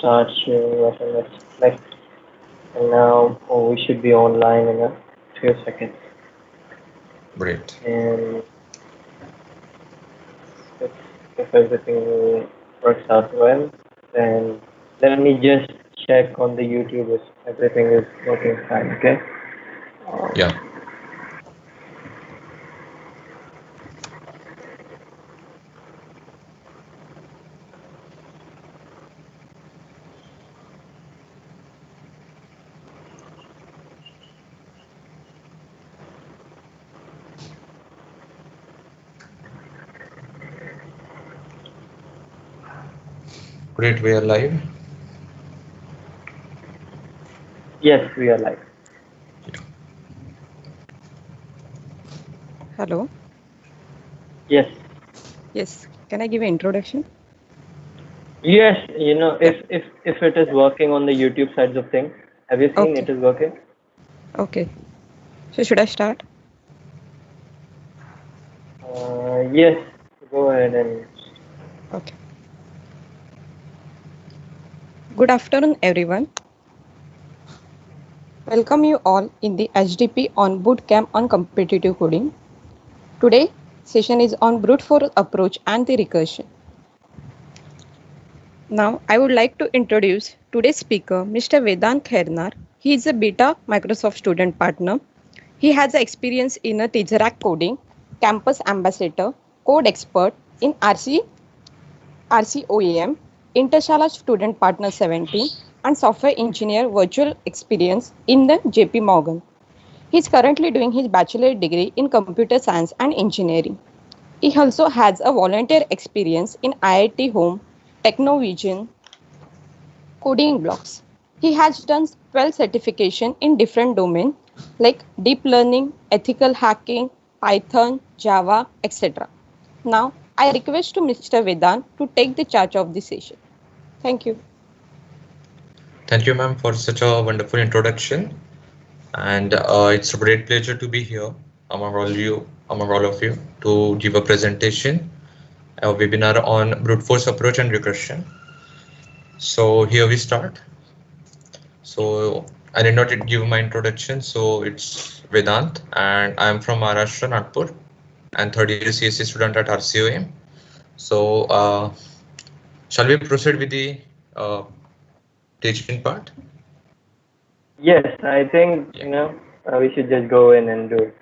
start sharing what it's like. And now we should be online in a few seconds. Great. And if, if everything works out well, then let me just check on the YouTube if everything is working fine. Okay. Um, Yeah, great. We are live. yes, we are live. Yeah. Hello. Yes. Yes. Can I give an introduction? Yes, Yeah. if it is working on the YouTube sides of things, have you seen Okay. it is working? Okay. So should I start? Yes, go ahead and Okay. Good afternoon, everyone. Welcome you all in the HDP on Bootcamp on Competitive Coding. Today, session is on brute force approach and the recursion. Now, I would like to introduce today's speaker, Mr. Vedant Khairnar. He is a beta Microsoft student partner. He has experience in a Tesseract coding, campus ambassador, code expert in RCOAM, Intershala Student Partner 17, and Software Engineer Virtual Experience in the JP Morgan. He is currently doing his bachelor degree in Computer Science and Engineering. He also has a volunteer experience in IIT Home, Technovision, coding blocks. He has done 12 certification in different domains like deep learning, ethical hacking, Python, Java, etc. Now, I request to Mr. Vedant to take the charge of the session. Thank you. Thank you, ma'am, for such a wonderful introduction. And it's a great pleasure to be here among all of you, to give a presentation, a webinar on brute force approach and recursion. So here we start. So I did not give my introduction. So it's Vedant, and I'm from Maharashtra, Nagpur, and third year CSC student at RCOM. So shall we proceed with the uh, teaching part? yes, I think Yeah. we should just go in and do it.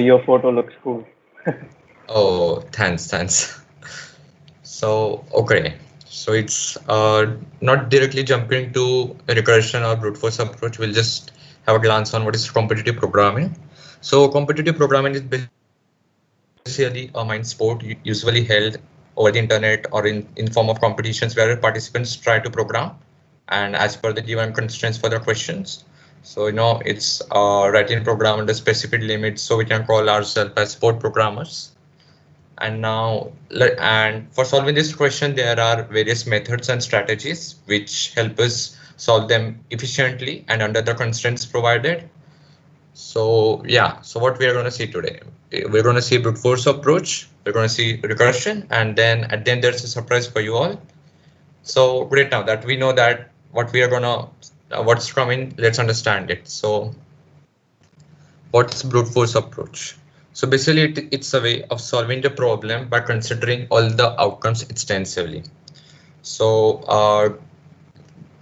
Your photo looks cool. Oh, thanks. So, okay. So it's not directly jumping to recursion or brute force approach. We'll just have a glance on what is competitive programming. So competitive programming is basically a mind sport usually held over the internet or in form of competitions where participants try to program and as per the given constraints for their questions. So, it's writing program under specific limits. So we can call ourselves as sport programmers. And now, and for solving this question, there are various methods and strategies which help us solve them efficiently and under the constraints provided. So yeah, so what we are going to see today, we're going to see brute force approach, we're going to see recursion, and then at the end there's a surprise for you all. So great, now that we know that what we are going to, what's coming, let's understand it. So what's brute force approach? So basically, it's a way of solving the problem by considering all the outcomes extensively. So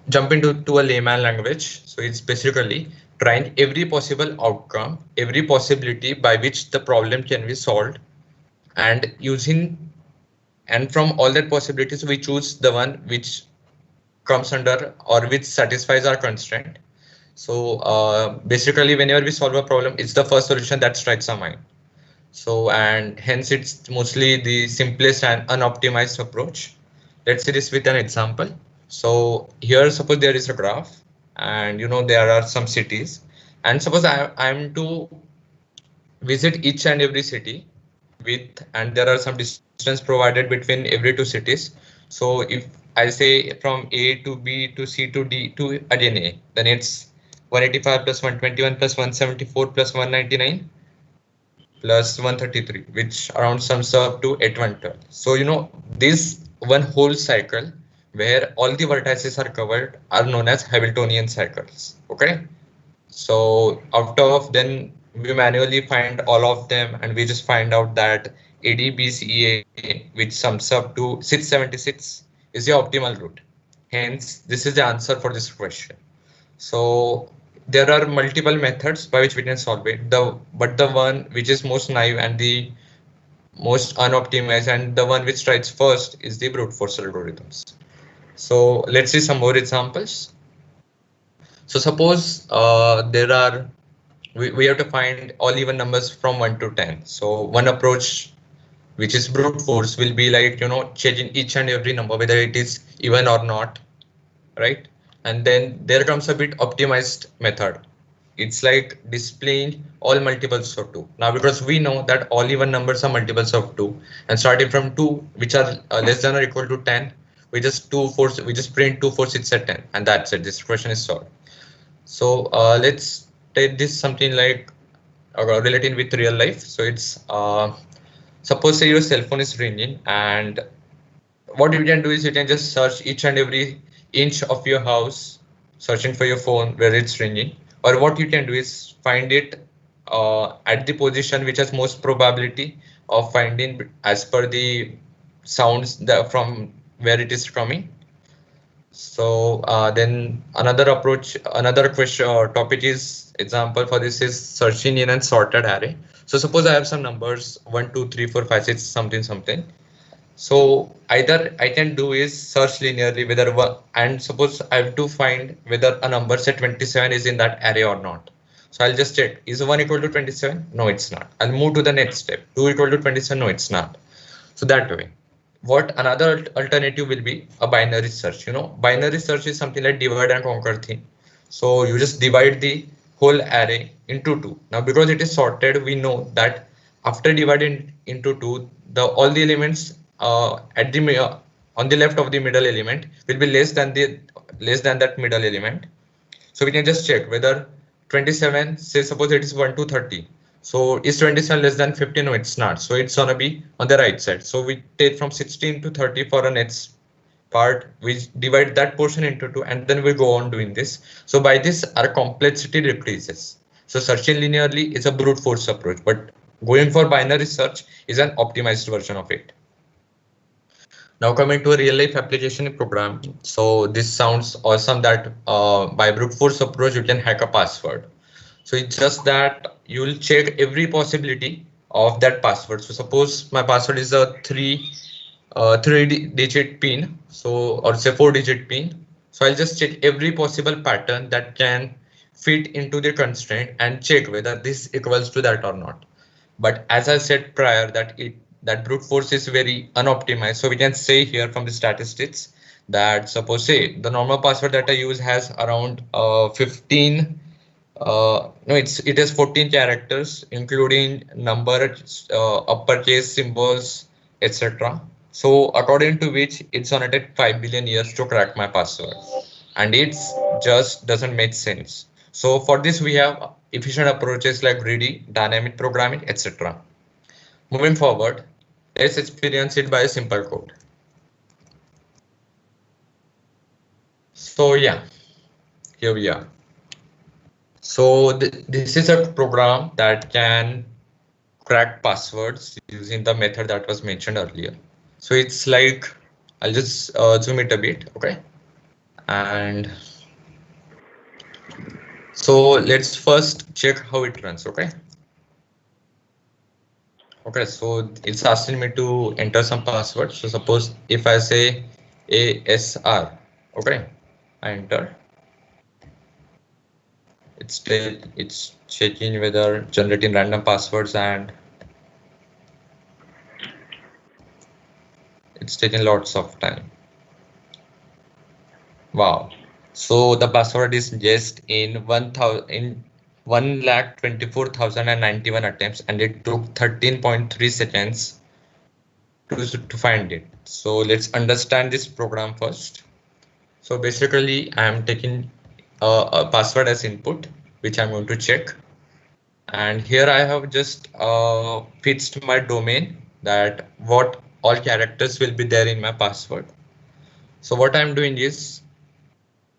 jump into a layman language. So it's basically trying every possible outcome, every possibility by which the problem can be solved, and using, and from all that possibilities, we choose the one which comes under or which satisfies our constraint. So basically, whenever we solve a problem, it's the first solution that strikes our mind. So, and hence it's mostly the simplest and unoptimized approach. Let's see this with an example. So here, suppose there is a graph and there are some cities, and suppose I'm to visit each and every city with, and there are some distance provided between every two cities. So if I say from A to B to C to D to again A, then it's 185 plus 121 plus 174 plus 199 plus 133, which around sums up to 812. So this one whole cycle where all the vertices are covered are known as Hamiltonian cycles. Okay. So out of then we manually find all of them and we just find out that ADBCEA, which sums up to 676, is the optimal route. Hence, this is the answer for this question. So there are multiple methods by which we can solve it. But the one which is most naive and the most unoptimized and the one which strikes first is the brute force algorithms. So let's see some more examples. So suppose we have to find all even numbers from 1 to 10. So one approach which is brute force will be like, changing each and every number, whether it is even or not, right? And then there comes a bit optimized method. It's like displaying all multiples of 2. Now, because we know that all even numbers are multiples of 2, and starting from 2, which are less than or equal to 10, we just print 2, 4, 6 at 10, and that's it. This question is solved. So let's take this something like relating with real life. So it's suppose say your cell phone is ringing, and what you can do is you can just search each and every inch of your house, searching for your phone where it's ringing. Or what you can do is find it at the position which has most probability of finding as per the sounds that from where it is coming. So then another question or topic is example for this is searching in and sorted array. So suppose I have some numbers 1, 2, 3, 4, 5, 6, something, something. So either I can do is search linearly whether and suppose I have to find whether a number say 27 is in that array or not. So I'll just check, is 1 equal to 27? No, it's not. I'll move to the next step. 2 equal to 27? No, it's not. So that way. What another alternative will be a binary search. Binary search is something like divide and conquer thing. So you just divide the whole array into 2. Now because it is sorted, we know that after dividing into 2, all the elements at the on the left of the middle element will be less than that middle element. So we can just check whether 27, say suppose it is 1 to 30. So is 27 less than 50? No, it's not. So it's gonna be on the right side. So we take from 16 to 30 for a next part. We divide that portion into 2 and then we go on doing this. So by this our complexity decreases. So searching linearly is a brute force approach, but going for binary search is an optimized version of it. Now coming to a real life application in programming. So this sounds awesome that by brute force approach you can hack a password. So it's just that you will check every possibility of that password. So suppose my password is a three-digit pin, so or say 4-digit pin. So I'll just check every possible pattern that can fit into the constraint and check whether this equals to that or not. But as I said prior, that brute force is very unoptimized. So we can say here from the statistics that suppose say the normal password that I use has around 15. No, it has 14 characters, including number, uppercase symbols, etc. So according to which it's gonna take 5 billion years to crack my password, and it's just doesn't make sense. So for this we have efficient approaches like greedy, dynamic programming, etc. Moving forward, let's experience it by a simple code. So yeah, here we are. So this is a program that can crack passwords using the method that was mentioned earlier. So it's like, I'll just zoom it a bit, okay? And so let's first check how it runs, okay? Okay, so it's asking me to enter some password. So suppose if I say ASR, okay, I enter. It's checking whether generating random passwords, and it's taking lots of time. Wow. So the password is just in 1,24,091 attempts, and it took 13.3 seconds to find it. So let's understand this program first. So basically I am taking a password as input, which I'm going to check. And here I have just fixed my domain that what all characters will be there in my password. So what I'm doing is,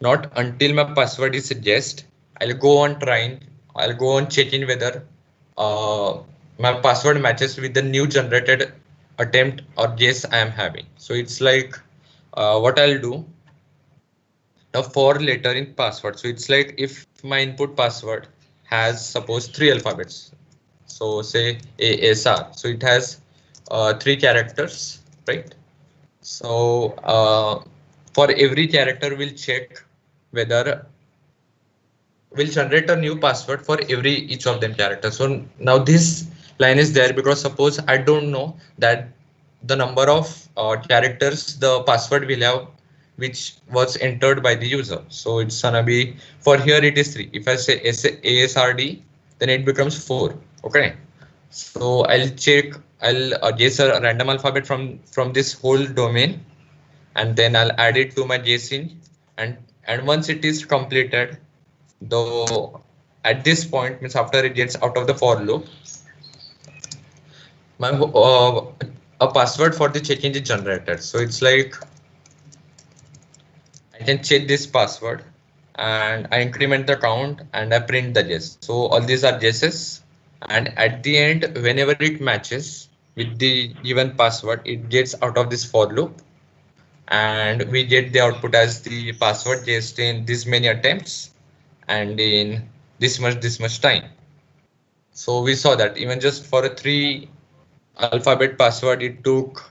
not until my password is guessed, I'll go on trying, I'll go on checking whether my password matches with the new generated attempt or guess I am having. So it's like what I'll do, a for letter in password. So it's like if my input password has suppose 3 alphabets. So say ASR. So it has 3 characters, right? So for every character, we'll check whether we'll generate a new password for every each of them characters. So now this line is there because suppose I don't know that the number of characters the password will have which was entered by the user. So it's gonna be, for here it is 3. If I say ASRD, then it becomes 4. Okay. So I'll check, I'll guess a random alphabet from this whole domain, and then I'll add it to my JSON, and once it is completed, though at this point means after it gets out of the for loop, my a password for the check-in is generated. So it's like I can check this password and I increment the count and I print the JS. So all these are JSs, and at the end, whenever it matches with the given password, it gets out of this for loop, and we get the output as the password just in this many attempts and in this much time. So we saw that even just for a 3 alphabet password, it took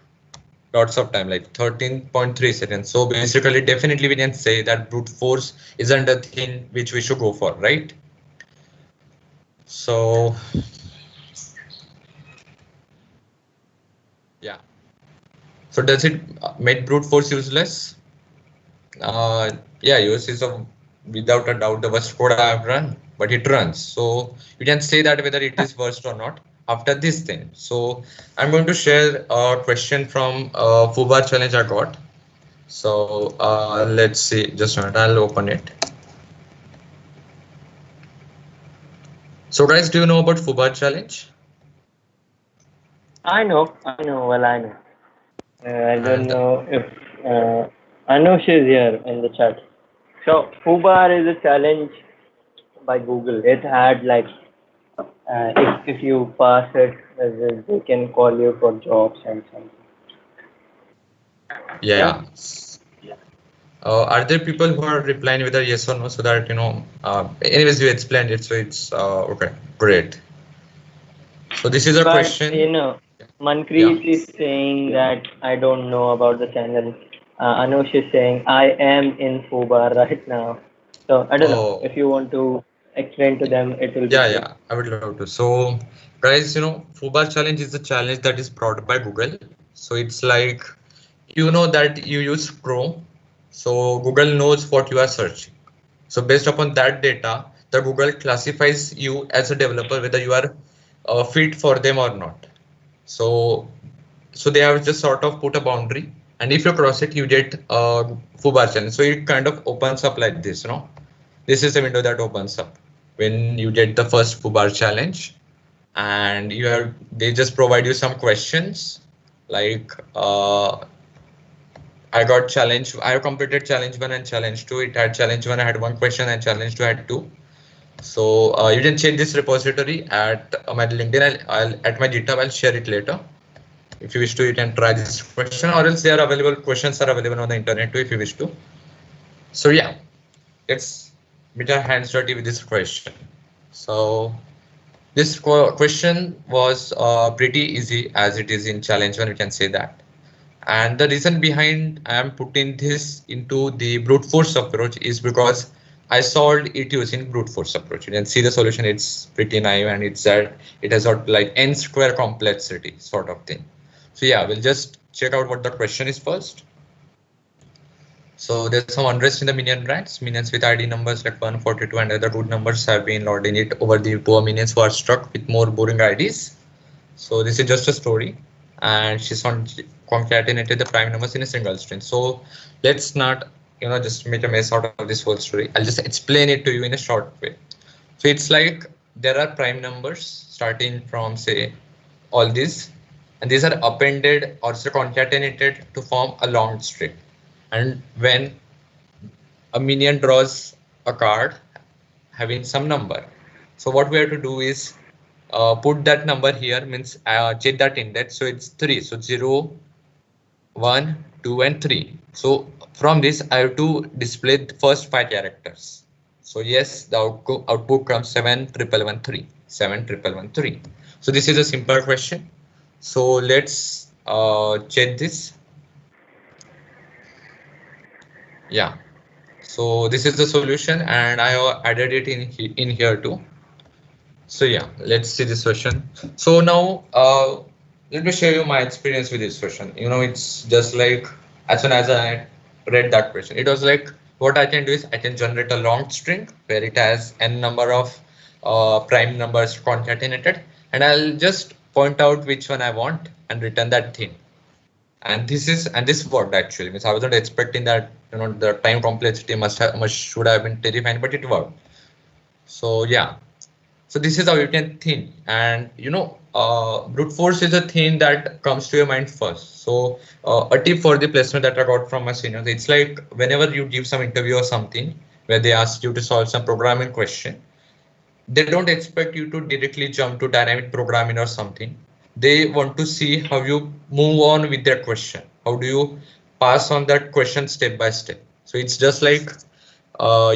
lots of time, like 13.3 seconds. So basically, definitely we can say that brute force isn't a thing which we should go for, right? So yeah. So does it make brute force useless? Yeah, yours is without a doubt the worst code I have run, but it runs. So you can say that whether it is worst or not after this thing. So I'm going to share a question from Fubar challenge I got. So let's see, just a minute, I'll open it. So guys, do you know about Fubar challenge? I know. Well, I know. I don't And know if Anush is here in the chat. So Fubar is a challenge by Google. It had like if you pass it, they can call you for jobs and something. Yeah. yeah. Are there people who are replying with a yes or no, so that anyways, you explained it, so it's okay, great. So this is a But question. Yeah. Manpreet is saying that I don't know about the channel. Anush is saying I am in Fubar right now. So I don't know Oh, if you want to explain to them, it will be yeah, great. yeah, I would love to. So, guys, Fubar challenge is a challenge that is brought by Google. So it's like, that you use Chrome. So Google knows what you are searching. So based upon that data, the Google classifies you as a developer whether you are fit for them or not. So they have just sort of put a boundary, and if you cross it, you get Fubar challenge. So it kind of opens up like this. This is the window that opens up when you get the first Fubar challenge, and they just provide you some questions like I got challenge. I have completed challenge 1 and challenge 2. It had challenge 1, I had 1 question, and challenge 2 had 2. So you can check this repository at my LinkedIn. I'll at my GitHub. I'll share it later. If you wish to, you can try this question, or else they are available. Questions are available on the internet too, if you wish to. So yeah, let's get our hands dirty with this question. So this question was pretty easy as it is in challenge 1, we can say that. And the reason behind I am putting this into the brute force approach is because I solved it using brute force approach. You can see the solution, it's pretty naive, and it's that it has got like n square complexity sort of thing. So yeah, we'll just check out what the question is first. So there's some unrest in the minion ranks. Minions with ID numbers like 142 and other good numbers have been loading it over the poor minions who are struck with more boring IDs. So this is just a story, and she's on concatenated the prime numbers in a single string. So let's not, just make a mess out of this whole story. I'll just explain it to you in a short way. So it's like there are prime numbers starting from say all these, and these are appended or so concatenated to form a long string. And when a minion draws a card having some number, so what we have to do is put that number here, means check that index. So it's 3. So 0, 1, 2, and 3. So from this, I have to display the first 5 characters. So yes, the output comes 71113. 71113. So this is a simple question. So let's check this. Yeah. So this is the solution, and I have added it in here too. So yeah, let's see this question. So now, let me share you my experience with this question. It's just like as soon as I read that question, it was like what I can do is I can generate a long string where it has n number of prime numbers concatenated, and I'll just point out which one I want and return that thing. And this worked actually. Means I wasn't expecting that the time complexity must should have been terrifying, but it worked. So yeah. So this is how you can think, and brute force is a thing that comes to your mind first. So a tip for the placement that I got from my seniors, it's like whenever you give some interview or something where they ask you to solve some programming question, they don't expect you to directly jump to dynamic programming or something. They want to see how you move on with their question. How do you pass on that question step by step? So it's just like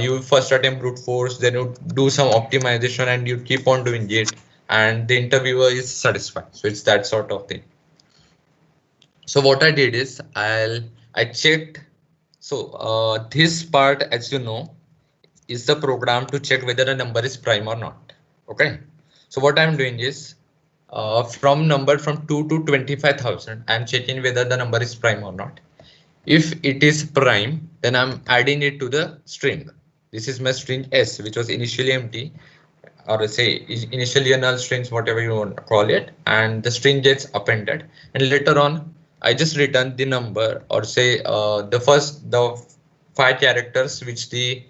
you first attempt brute force, then you do some optimization and you keep on doing it, and the interviewer is satisfied. So it's that sort of thing. So what I did is I checked. So this part, as you know, is the program to check whether a number is prime or not. Okay. So what I'm doing is from number from 2 to 25,000, I'm checking whether the number is prime or not. If it is prime, then I'm adding it to the string. This is my string S, which was initially empty, or say initially a null strings, whatever you want to call it, and the string gets appended. And later on, I just return the number, or say the 5 characters which the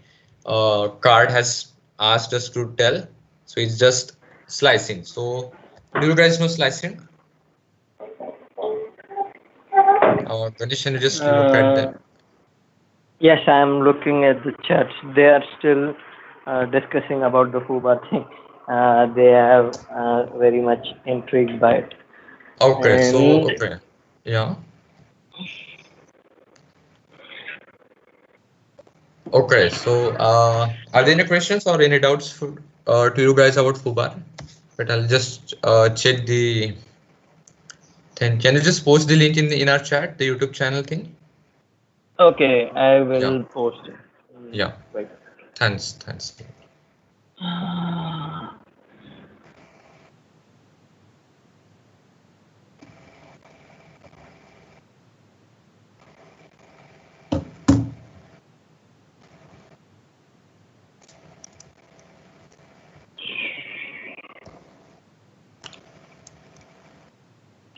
card has asked us to tell. So it's just slicing. So do you guys know slicing? Condition, you just look at Uh, them. yes, I'm looking at the chats. They are still discussing about the Fubar thing. They are very much intrigued by it. Okay, so And okay, yeah. Okay, so are there any questions or any doubts to you guys about Fubar? But I'll just check the thing. Can you just post the link in our chat, the YouTube channel thing? okay, I Yeah, will post it. yeah. Wait. Thanks.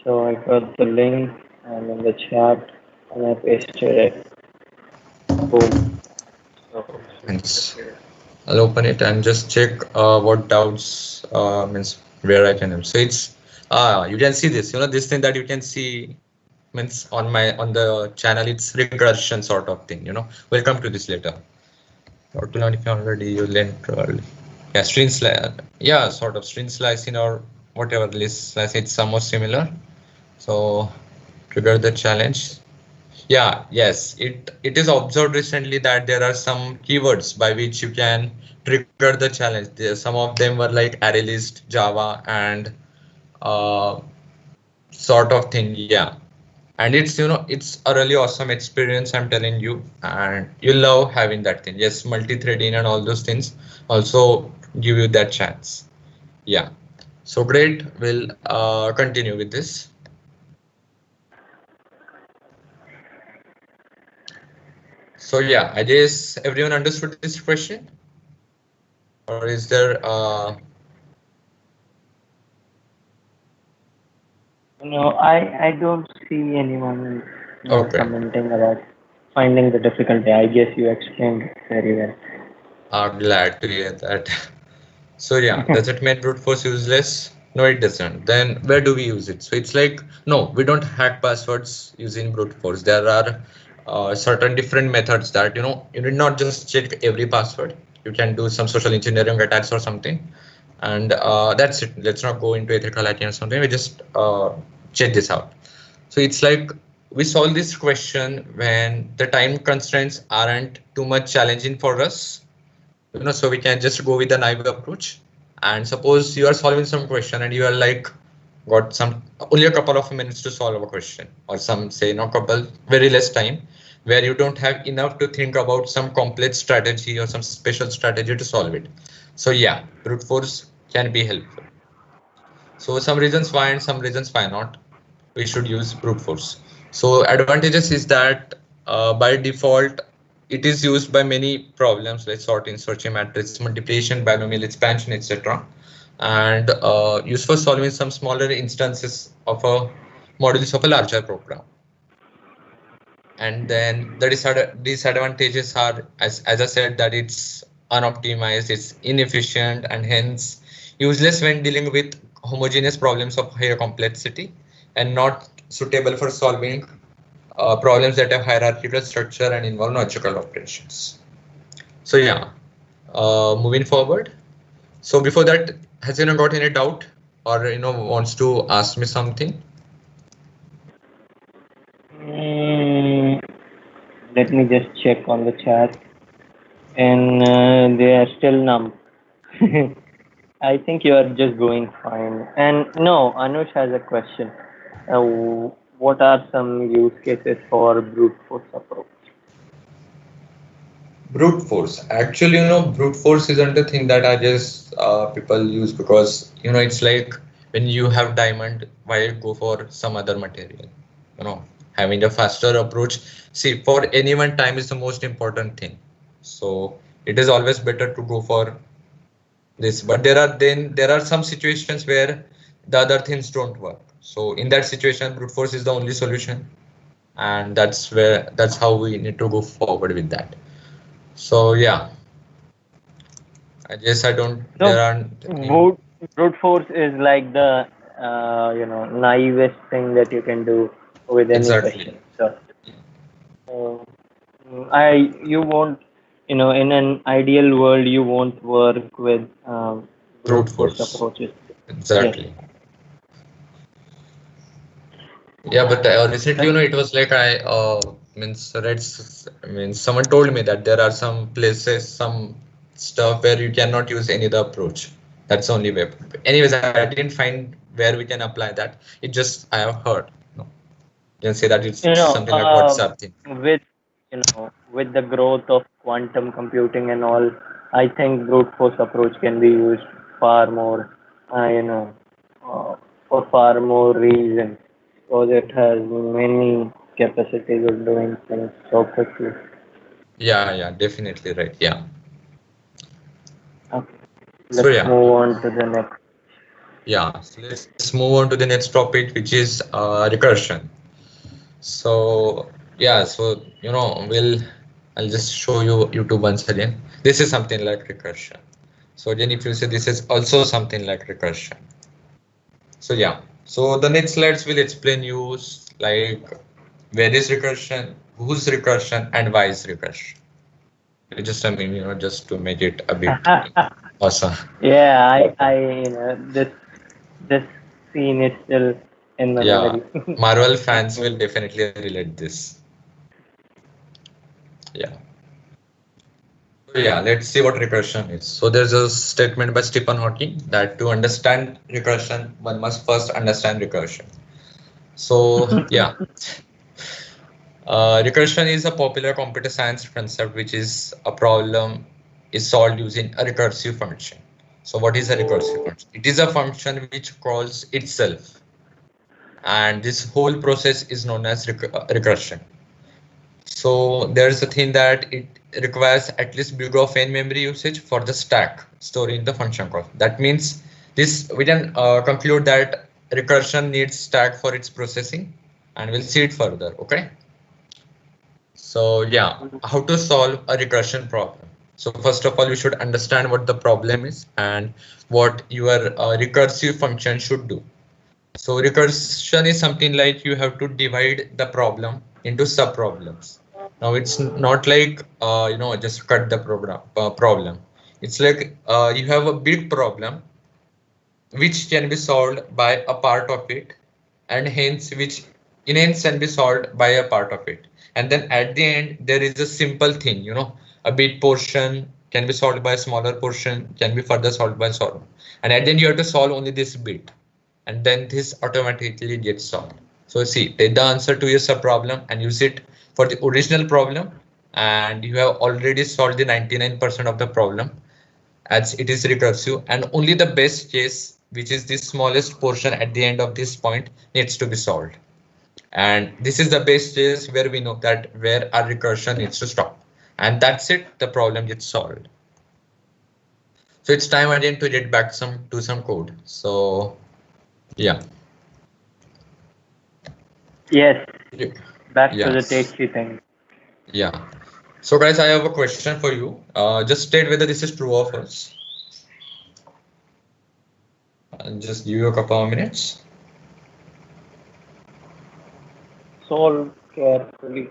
So I got the link and in the chat and I pasted it. Boom. So Thanks. I'll open it and just check what doubts means where I can help. So it's you can see this, this thing that you can see means on the channel, it's recursion sort of thing, Welcome to this later. Or to learn if you already you learned early. Yeah, yeah, sort of string slicing or whatever list slicing, it's somewhat similar. So trigger the challenge. Yeah, yes, it is observed recently that there are some keywords by which you can trigger the challenge. Some of them were like array list, Java, and uh, sort of thing. Yeah, and it's a really awesome experience, I'm telling you, and you love having that thing. Yes, multi-threading and all those things also give you that chance. Yeah, so great. We'll continue with this. So yeah, I guess everyone understood this question, or is there I don't see anyone okay. commenting about finding the difficulty. I guess you explained it very well. Glad to hear that. So yeah, does it make brute force useless? No, it doesn't. Then where do we use it? So it's like, no, we don't hack passwords using brute force. There are certain different methods that you need not just check every password. You can do some social engineering attacks or something, and that's it. Let's not go into ethical hacking or something. We just check this out. So it's like we solve this question when the time constraints aren't too much challenging for us, so we can just go with the naive approach. And suppose you are solving some question and you are like got some only a couple of minutes to solve a question, or some say no couple very less time, where you don't have enough to think about some complex strategy or some special strategy to solve it. So yeah, brute force can be helpful. So some reasons why and some reasons why not we should use brute force. So advantages is that by default it is used by many problems like sorting, searching matrix, multiplication, binomial expansion, etc. And used for solving some smaller instances of a modules of a larger program. And then the disadvantages are, as I said, that it's unoptimized, it's inefficient, and hence useless when dealing with homogeneous problems of higher complexity, and not suitable for solving problems that have hierarchical structure and involve logical operations. So yeah, moving forward. So before that, has anyone got any doubt or wants to ask me something? Mm, let me just check on the chat, and they are still numb. I think you are just going fine. And no, Anush has a question. What are some use cases for brute force approach? Brute force. Actually, brute force isn't a thing that I just people use because it's like when you have diamond, why go for some other material? Having a faster approach. See, for anyone, time is the most important thing. So it is always better to go for this. But there are some situations where the other things don't work. So in that situation, brute force is the only solution, and that's how we need to go forward with that. So yeah, I guess I don't. So There aren't any. brute force is like the naivest thing that you can do with any Exactly. question. So I you won't in an ideal world you won't work with brute Brute force force. approaches. Yes. Exactly. Yeah, but recently, it was like means someone told me that there are some places, some stuff where you cannot use any other approach. That's the only way. Anyways, I didn't find where we can apply that. It just I have heard. You can say that it's you know something like WhatsApp thing. with with the growth of quantum computing and all, I think brute force approach can be used far more, uh, for far more reasons, because it has many capacities of doing things so quickly. Yeah, definitely right. Yeah. Okay, So let's yeah, move on to the next. yeah. So let's move on to the next topic, which is recursion. So yeah, so I'll just show you YouTube once again. This is something like recursion. So again, if you say this is also something like recursion. So yeah, so the next slides will explain you like where is recursion, who's recursion, and why is recursion. Just just to make it a bit awesome. Yeah, I this scene is still in my Yeah, memory. Marvel fans will definitely relate this. Yeah. So yeah, let's see what recursion is. So there's a statement by Stephen Hawking that to understand recursion, one must first understand recursion. So yeah, recursion is a popular computer science concept, which is a problem is solved using a recursive function. So what is a recursive function? It is a function which calls itself, and this whole process is known as recursion. So there's a thing that it requires at least big of n memory usage for the stack storing the function call. That means this we can conclude that recursion needs stack for its processing, and we'll see it further. Okay. So yeah, how to solve a recursion problem. So first of all, you should understand what the problem is and what your recursive function should do. So recursion is something like you have to divide the problem into sub problems. Now it's not like just cut the problem. It's like you have a big problem which can be solved by a part of it, and hence which in hence can be solved by a part of it. And then at the end there is a simple thing, a big portion can be solved by a smaller portion, can be further solved by solve. And at the end you have to solve only this bit, and then this automatically gets solved. So see, take the answer to your sub problem and use it for the original problem, and you have already solved the 99% of the problem as it is recursive, and only the best case, which is the smallest portion at the end of this point, needs to be solved. And this is the best case where we know that where our recursion needs to stop, and that's it, the problem gets solved. So it's time again to get back to some code. So yeah. Yes, back to the Yes. tasty thing. Yeah. So guys, I have a question for you. Just state whether this is true or false. I'll just give you a couple of minutes. Solve carefully.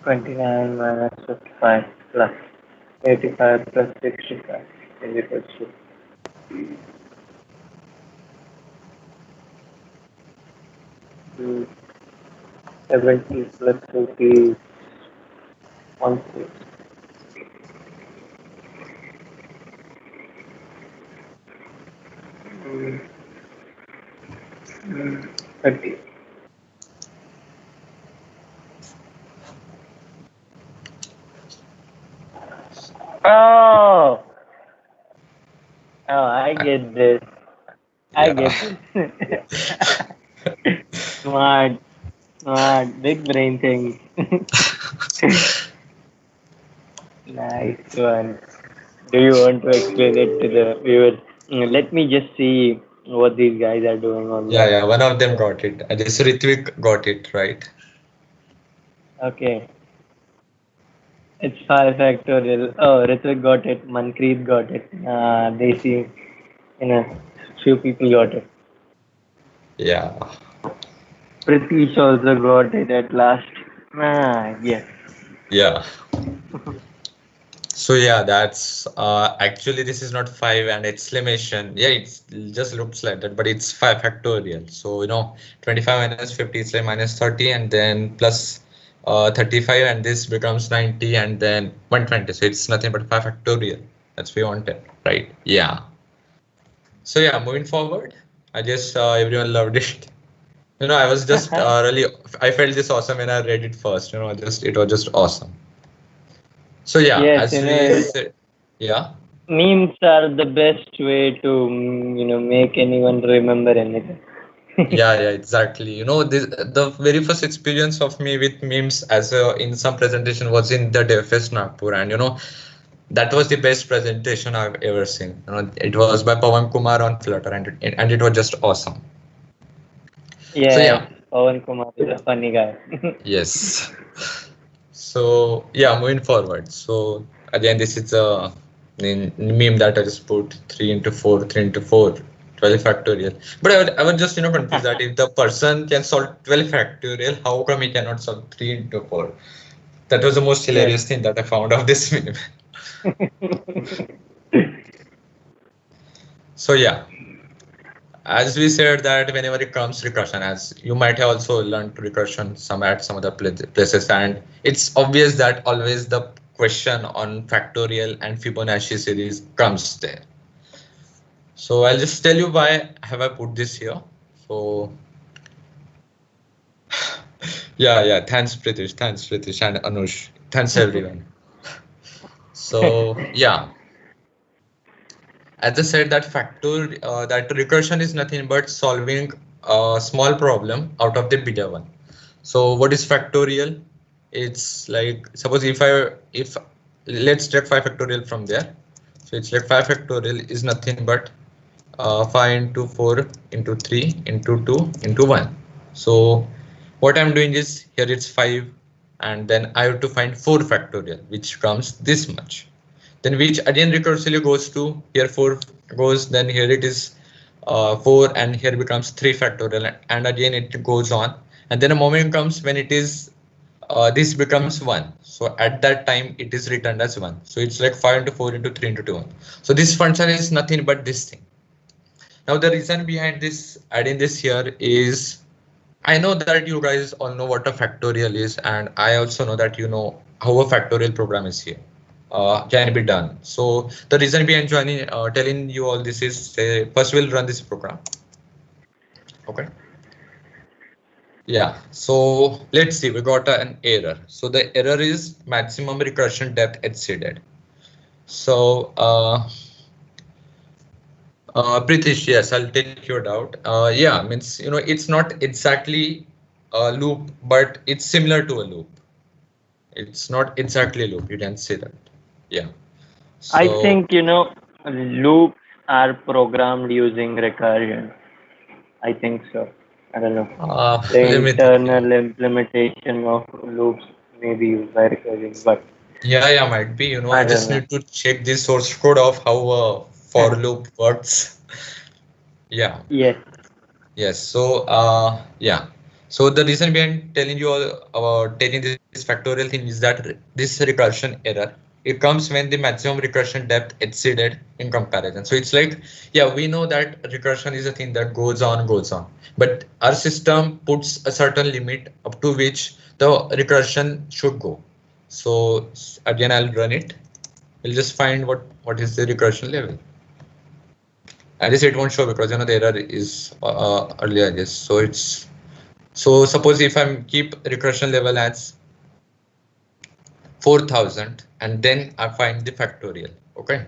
29 minus 55 plus 85 plus 65 is equal to 70 plus 80 1 6. 30. Oh, I get this. I get this. Smart, big brain thing. Nice one. Do you want to explain it to the viewers? Let me just see what these guys are doing on Yeah, the. yeah, one of them got it. This Ritvik got it, right? Okay, it's 5 factorial. Oh, Ritvik got it. Manpreet got it. Desi, few people got it. Yeah. Pritish also got it at last. Yes. Yeah. So yeah, that's actually this is not 5 and exclamation. Yeah, it just looks like that, but it's 5 factorial. So 25 minus 50 is like minus 30, and then plus 35, and this becomes 90, and then 120. So it's nothing but 5 factorial. That's what we wanted, right? Yeah. So yeah, moving forward, I guess everyone loved it. I was just really, I felt this awesome when I read it first. Just it was just awesome. So yeah, Yes, as we said, yeah. memes are the best way to, make anyone remember anything. Yeah, yeah, exactly. The very first experience of me with memes as in some presentation was in the DevFest Nagpur, and that was the best presentation I've ever seen. It was by Pawan Kumar on Flutter, and it was just awesome. So Yes, yeah, Pawan Kumar is a funny guy. yes. So yeah, moving forward. So again, this is a meme that I just put 3 into 4, 3 into 4, 12 factorial. But I would just confused that if the person can solve 12 factorial, how come he cannot solve 3 into 4? That was the most Yes. hilarious thing that I found of this meme. So yeah, as we said that whenever it comes to recursion, as you might have also learned recursion some at some other places, and it's obvious that always the question on factorial and Fibonacci series comes there. So I'll just tell you why have I put this here. So yeah, thanks Pritish and Anush, thanks everyone. So yeah, as I said, that recursion is nothing but solving a small problem out of the bigger one. So what is factorial? It's like, suppose if let's take 5 factorial from there. So it's like 5 factorial is nothing but 5 into 4 into 3 into 2 into 1. So what I'm doing is here it's 5, and then I have to find 4 factorial, which comes this much. Then which again recursively goes to here 4 goes, then here it is 4, and here becomes 3 factorial, and again it goes on. And then a moment comes when it is this becomes 1. So at that time it is returned as 1. So it's like 5 into 4 into 3 into 2. So this function is nothing but this thing. Now the reason behind this adding this here is I know that you guys all know what a factorial is, and I also know that you know how a factorial program is here can be done. So the reason behind joining telling you all this is first we'll run this program. Okay. Yeah, so let's see, we got an error. So the error is maximum recursion depth exceeded. So Pritish, yes, I'll take your doubt. Yeah, means you know it's not exactly a loop, but it's similar to a loop. It's not exactly a loop. You can say that. Yeah. I So think, loops are programmed using recursion. I think so. I don't know. The let me think. Yeah. internal implementation of loops may be used by recursion, but Yeah, might be. You know, I I don't just know. need to check the source code of how a for loop works. Yeah. Yes, Yes. So yeah. So the reason behind telling you all about taking this factorial thing is that this recursion error it comes when the maximum recursion depth exceeded in comparison. So it's like, yeah, we know that recursion is a thing that goes on, but our system puts a certain limit up to which the recursion should go. So again, I'll run it. We'll just find what is the recursion level. I guess it won't show because you know the error is earlier, I guess. So it's so suppose if I keep recursion level as 4000 and then I find the factorial. Okay.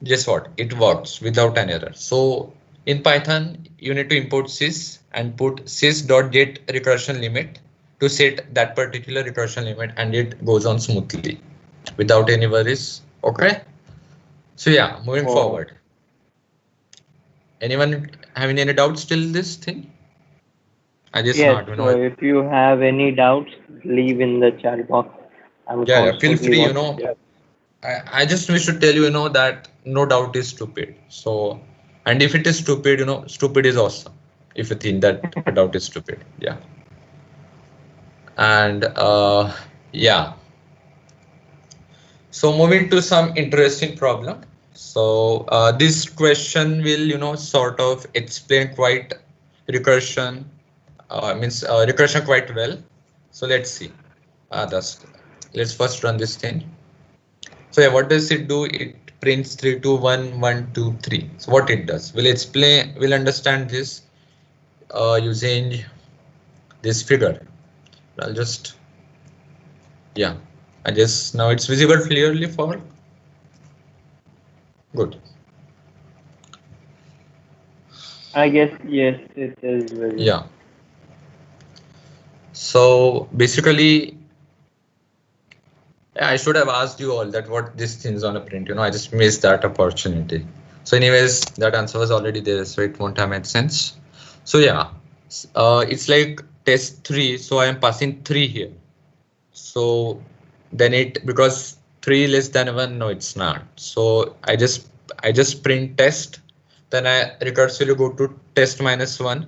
Guess what? It works without an error. So in Python, you need to import sys and put sys.get recursion limit to set that particular recursion limit, and it goes on smoothly without any worries. Okay. So yeah, moving oh, forward. Anyone having any doubts till this thing? I just yes. not, you So know. if you have any doubts, leave in the chat box. I'm Yeah, feel constantly free, you watching know. chat. I just wish to tell you, you know, that no doubt is stupid. So, and if it is stupid, you know, stupid is awesome. If you think that a doubt is stupid, yeah. And yeah. So moving to some interesting problem. So this question will, you know, sort of explain quite recursion, recursion quite well. So let's see. That's let's first run this thing. So yeah, what does it do? It prints 3 2 1 1 2 3. So what it does? We'll explain. We'll understand this using this figure. I'll just yeah. I guess now it's visible clearly for good. I guess yes, it is very. Yeah. So basically, yeah, I should have asked you all that what this thing's on a print. You know, I just missed that opportunity. So anyways, that answer was already there, so it won't have made sense. So yeah, it's like test 3. So I am passing 3 here. So then it because 3 less than 1, no, it's not. So I just print test. Then I recursively go to test minus 1,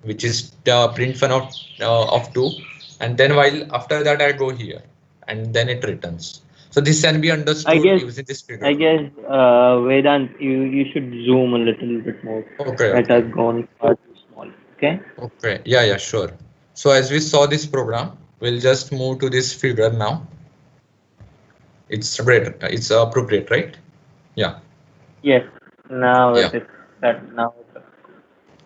which is the print fun of 2. And then while after that I go here and then it returns. So this can be I understood guess using this figure. I guess Vedant, you should zoom a little bit more. Okay, It okay. has gone far too small. Okay. Okay. Yeah, sure. So as we saw this program, we'll just move to this figure now. It's great. It's appropriate, right? Yeah. Yes. Now it Yeah. is that now.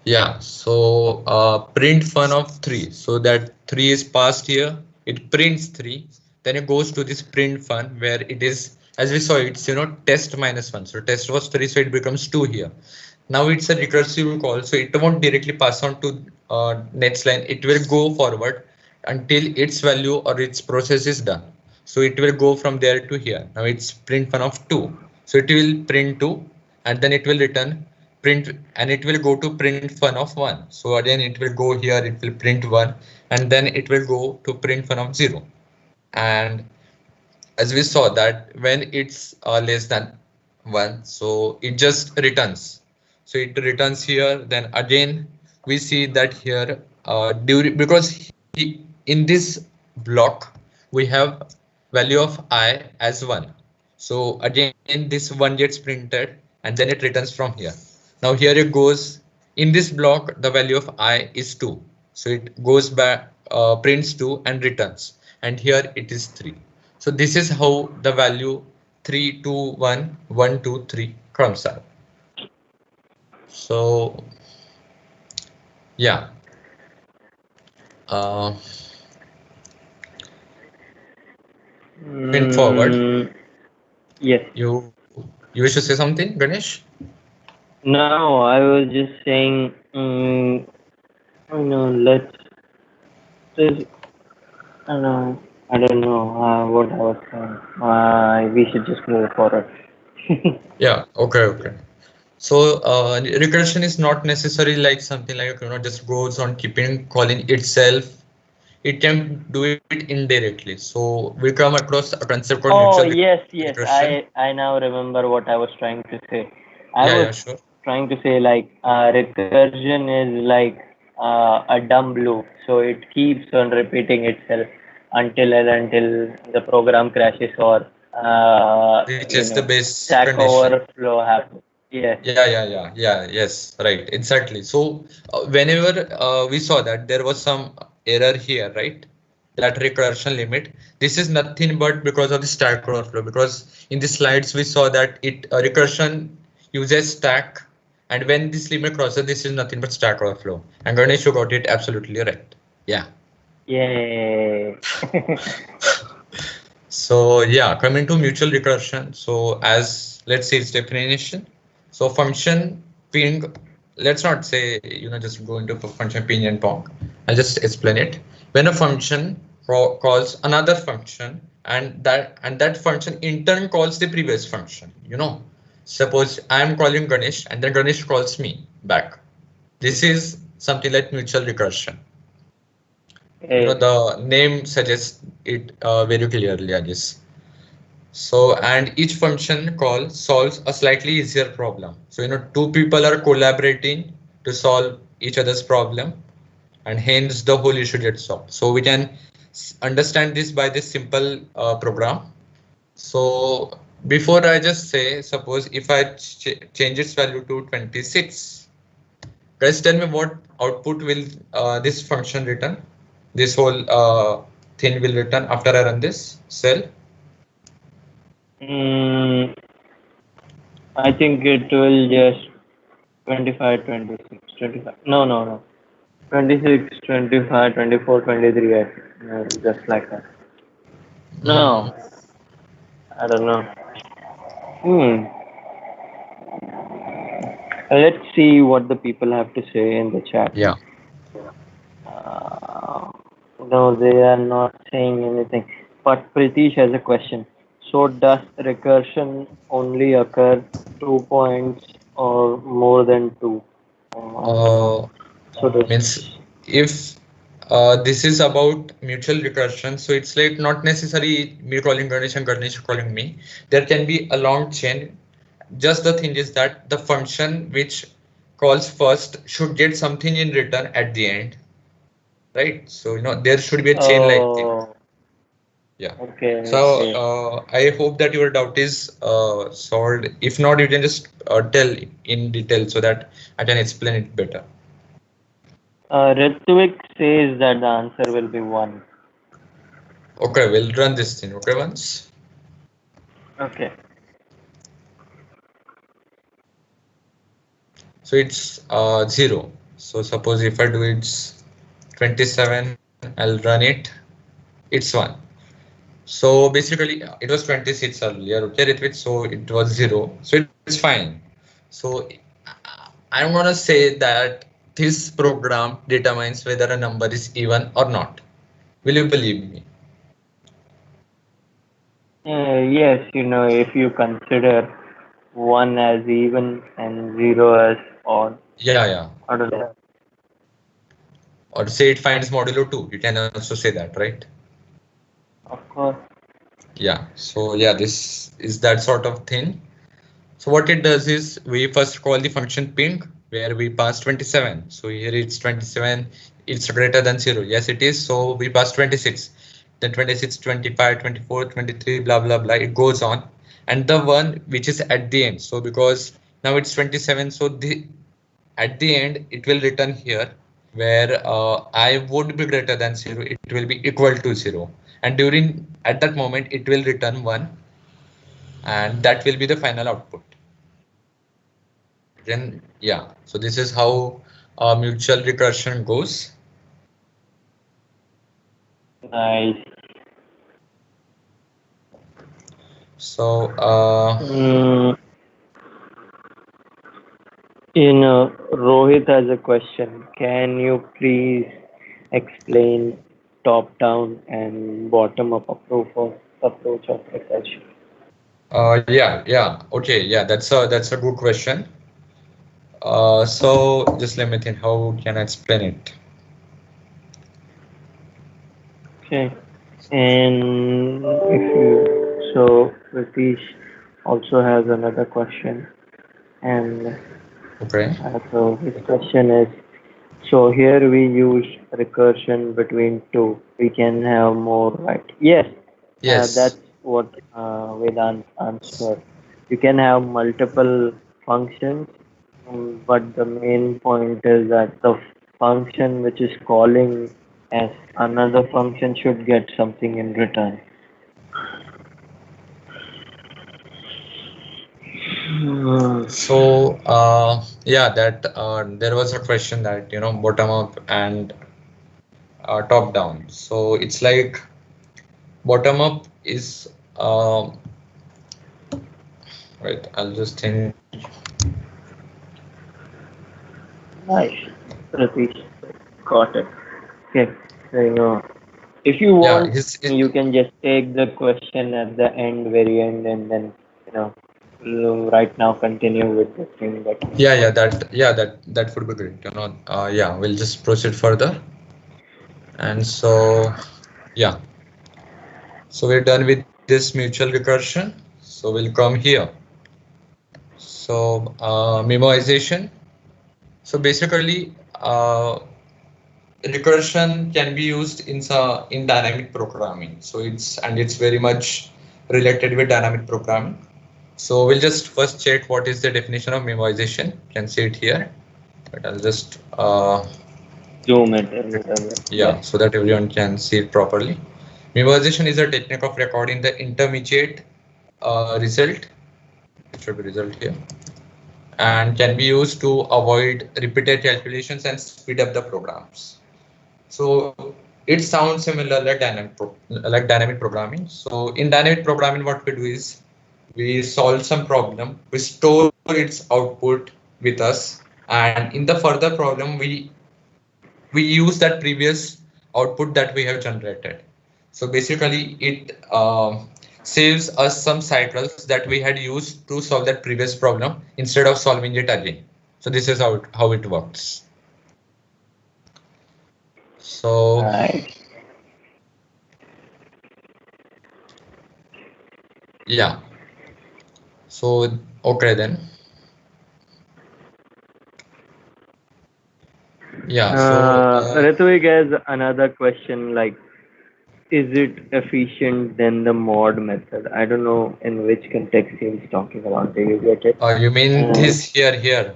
Yeah, so print fun of 3. So that 3 is passed here. It prints 3. Then it goes to this print fun where it is, as we saw, it's, you know, test minus 1. So test was 3, so it becomes 2 here. Now it's a recursive call, so it won't directly pass on to next line. It will go forward until its value or its process is done. So it will go from there to here. Now it's print fun of 2. So it will print 2 and then it will return print and it will go to print fun of 1. So again it will go here, it will print 1 and then it will go to print fun of 0. And as we saw that when it's less than 1, so it just returns. So it returns here, then again we see that here during because in this block, we have value of I as 1. So again, this 1 gets printed and then it returns from here. Now here it goes in this block, the value of I is 2. So it goes back, prints 2 and returns. And here it is 3. So this is how the value 3, 2, 1, 1, 2, 3 comes out. So yeah. Uh, Moving forward, Mm, yes. you wish to say something, Ganesh? No, I was just saying, let's just, I don't know what I was saying. We should just move forward. Yeah, okay. So recursion is not necessarily like something like just goes on keeping calling itself. It can do it indirectly. So we come across a concept called Oh, mutual yes, yes. recursion. I now remember what I was trying to say. I Yeah, was yeah, sure. trying to say like recursion is like a dumb loop. So it keeps on repeating itself until the program crashes or Reaches the base stack condition. overflow happens. Yes. Yeah, yes, right, exactly. So whenever we saw that there was some error here, right? That recursion limit. This is nothing but because of the stack overflow. Because in the slides we saw that recursion uses stack, and when this limit crosses, this is nothing but stack overflow. And Ganesh, you got it absolutely right. Yeah. Yay. So yeah, coming to mutual recursion. So as let's say its definition. So function ping, let's not say, just go into function ping and pong. I'll just explain it. When a function calls another function and that function in turn calls the previous function, suppose I am calling Ganesh and then Ganesh calls me back. This is something like mutual recursion. Yes. The name suggests it very clearly, I guess. So, and each function call solves a slightly easier problem. So, two people are collaborating to solve each other's problem, and hence the whole issue gets solved. So, we can understand this by this simple program. So, before I just say, suppose if I change its value to 26, guys, tell me what output will this function return? This whole thing will return after I run this cell. Mm, I think it will just 25, 26, 25. No. 26, 25, 24, 23. I think. Just like that. Mm, No, I don't know. Hmm. Let's see what the people have to say in the chat. yeah. Uh, no, they are not saying anything. But Pritish has a question. So does recursion only occur 2 points or more than two? I don't know. Uh, So this. Means if this is about mutual recursion, so it's like not necessarily me calling Ganesh and Ganesh calling me. There can be a long chain. Just the thing is that the function which calls first should get something in return at the end, right? So there should be a chain like thing. Oh, Yeah. okay, So okay. I hope that your doubt is solved. If not, you can just tell in detail so that I can explain it better. Ritvik says that the answer will be one. Okay, we'll run this thing. Okay, once. Okay. So it's 0. So suppose if I do it's 27, I'll run it. It's 1. So basically it was 26 earlier. Okay, Ritvik. So it was 0. So it's fine. So I'm gonna say that this program determines whether a number is even or not. Will you believe me? Yes, if you consider one as even and zero as odd. Yeah. I don't know. Or say it finds modulo 2. You can also say that, right? Of course. Yeah. So yeah, this is that sort of thing. So what it does is we first call the function ping where we pass 27. So here it's 27, it's greater than 0. Yes, it is. So we pass 26. then 26, 25, 24, 23, blah, blah, blah. It goes on. And the one which is at the end. So because now it's 27, so at the end, it will return here where I would be greater than 0. It will be equal to 0. And at that moment, it will return 1. And that will be the final output. Then, yeah. So this is how mutual recursion goes. Nice. So, Mm, Rohit has a question. Can you please explain top-down and bottom-up approach of recursion? yeah. Okay, yeah, that's a good question. So just let me think. How can I explain it? Okay. And if you so Pratish also has another question, and Okay. so his question is: so here we use recursion between two. We can have more, right? Yes, Yes. that's what Vedant answered. You can have multiple functions, but the main point is that the function which is calling as another function should get something in return. Hmm. So, yeah, that there was a question that, bottom up and top down. So it's like bottom up is, wait, I'll just think. Nice, Pratish. Got it. Okay. So, if you Yeah, want, you can just take the question at the end, very end, and then, you know, right now continue with the thing that you yeah, want. that would be great. Yeah, we'll just proceed further. And so, yeah, so we're done with this mutual recursion. So we'll come here. So, memoization. So basically, recursion can be used in dynamic programming. So it's very much related with dynamic programming. So we'll just first check what is the definition of memoization. You can see it here, but I'll just Zoom it a little bit. yeah, Yes. so that everyone can see it properly. Memoization is a technique of recording the intermediate result, it should be result here, and can be used to avoid repeated calculations and speed up the programs. So it sounds similar like dynamic programming. So in dynamic programming, what we do is we solve some problem, we store its output with us, and in the further problem, we use that previous output that we have generated. So basically, it saves us some cycles that we had used to solve that previous problem instead of solving it again. So this is how it works. So Right. yeah. So okay then. Yeah. So Ritvik has another question like, is it efficient than the mod method? I don't know in which context he is talking about. Do you get it? you mean Uh, this here?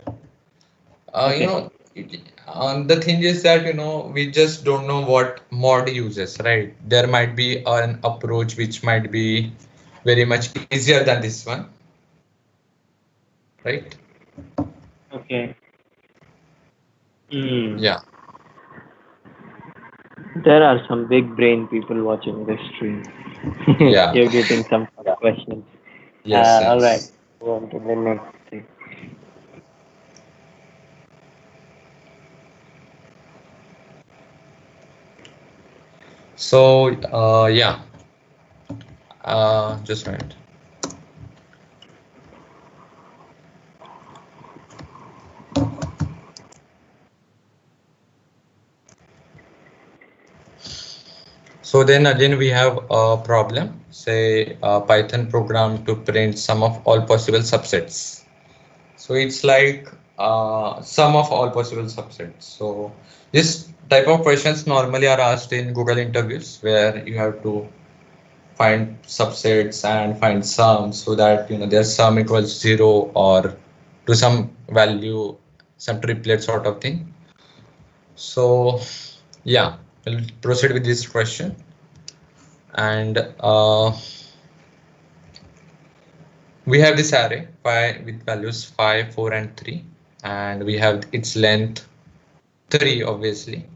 Uh, you okay. know, the thing is that we just don't know what mod uses, right? There might be an approach which might be very much easier than this one, right? Okay. Hmm. Yeah. There are some big brain people watching this stream. Yeah. You're getting some questions. Yes. All right. Yes. Go on to the next thing. So yeah. Just a minute. So then again we have a problem, say a Python program to print sum of all possible subsets. So it's like sum of all possible subsets. So this type of questions normally are asked in Google interviews where you have to find subsets and find sum so that their sum equals 0 or to some value, some triplet sort of thing. So yeah, we'll proceed with this question. And we have this array 5 with values 5, 4, and 3, and we have its length 3 obviously,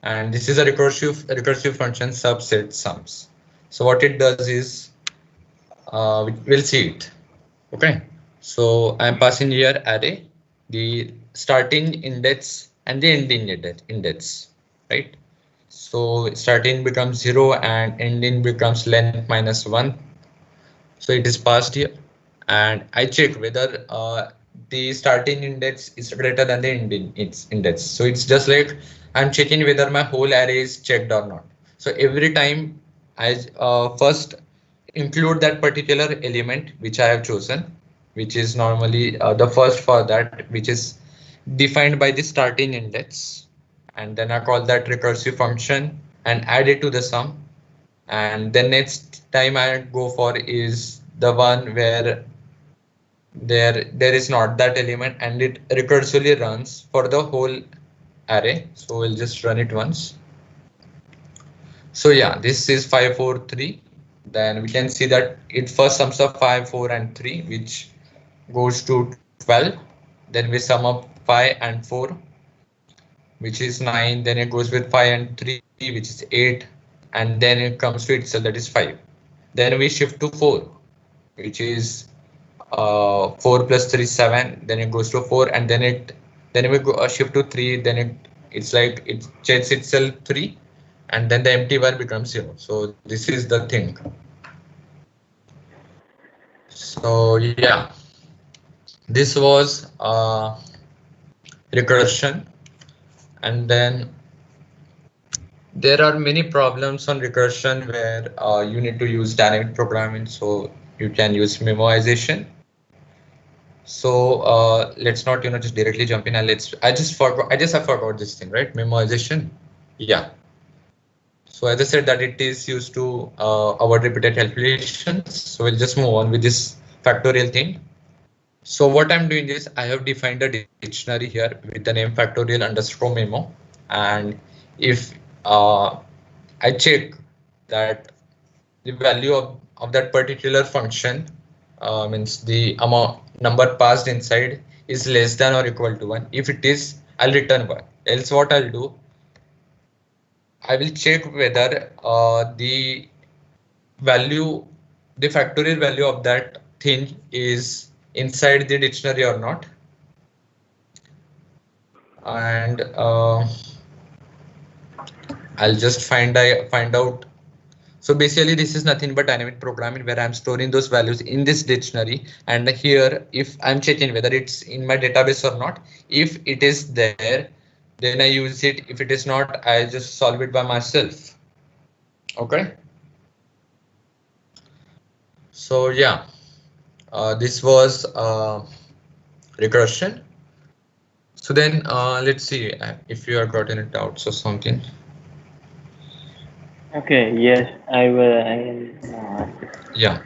and this is a recursive function subset sums. So what it does is we'll see it. Okay, so I'm passing here array, the starting index and the ending index, right? So starting becomes 0 and ending becomes length minus 1. So it is passed here, and I check whether the starting index is greater than the ending its index. So it's just like I'm checking whether my whole array is checked or not. So every time I first include that particular element which I have chosen, which is normally the first for that, which is defined by the starting index, and then I call that recursive function and add it to the sum. And the next time I go for is the one where there is not that element, and it recursively runs for the whole array. So we'll just run it once. So yeah, this is 5, 4, 3. Then we can see that it first sums up 5, 4, and 3, which goes to 12. Then we sum up 5 and 4, which is 9. Then it goes with 5 and 3, which is 8. And then it comes to itself, that is 5. Then we shift to 4, which is 4 plus 3 is 7. Then it goes to 4, and then we go shift to 3. Then it's like it checks itself 3, and then the empty bar becomes 0. So this is the thing. So yeah, this was recursion. And then there are many problems on recursion where you need to use dynamic programming. So you can use memoization. So let's not just directly jump in, and I have forgot this thing, right? Memoization. Yeah. So as I said that it is used to avoid repeated calculations. So we'll just move on with this factorial thing. So what I'm doing is I have defined a dictionary here with the name factorial underscore memo. And if I check that the value of that particular function, means the amount number passed inside is less than or equal to 1. If it is, I'll return 1. Else what I'll do, I will check whether value, the factorial value of that thing is inside the dictionary or not. And I'll just find out. So basically this is nothing but dynamic programming where I'm storing those values in this dictionary, and here if I'm checking whether it's in my database or not. If it is there, then I use it. If it is not, I just solve it by myself. Okay. So yeah, this was recursion. So then let's see if you have got any doubts or something. Okay, yes, I will. Yeah.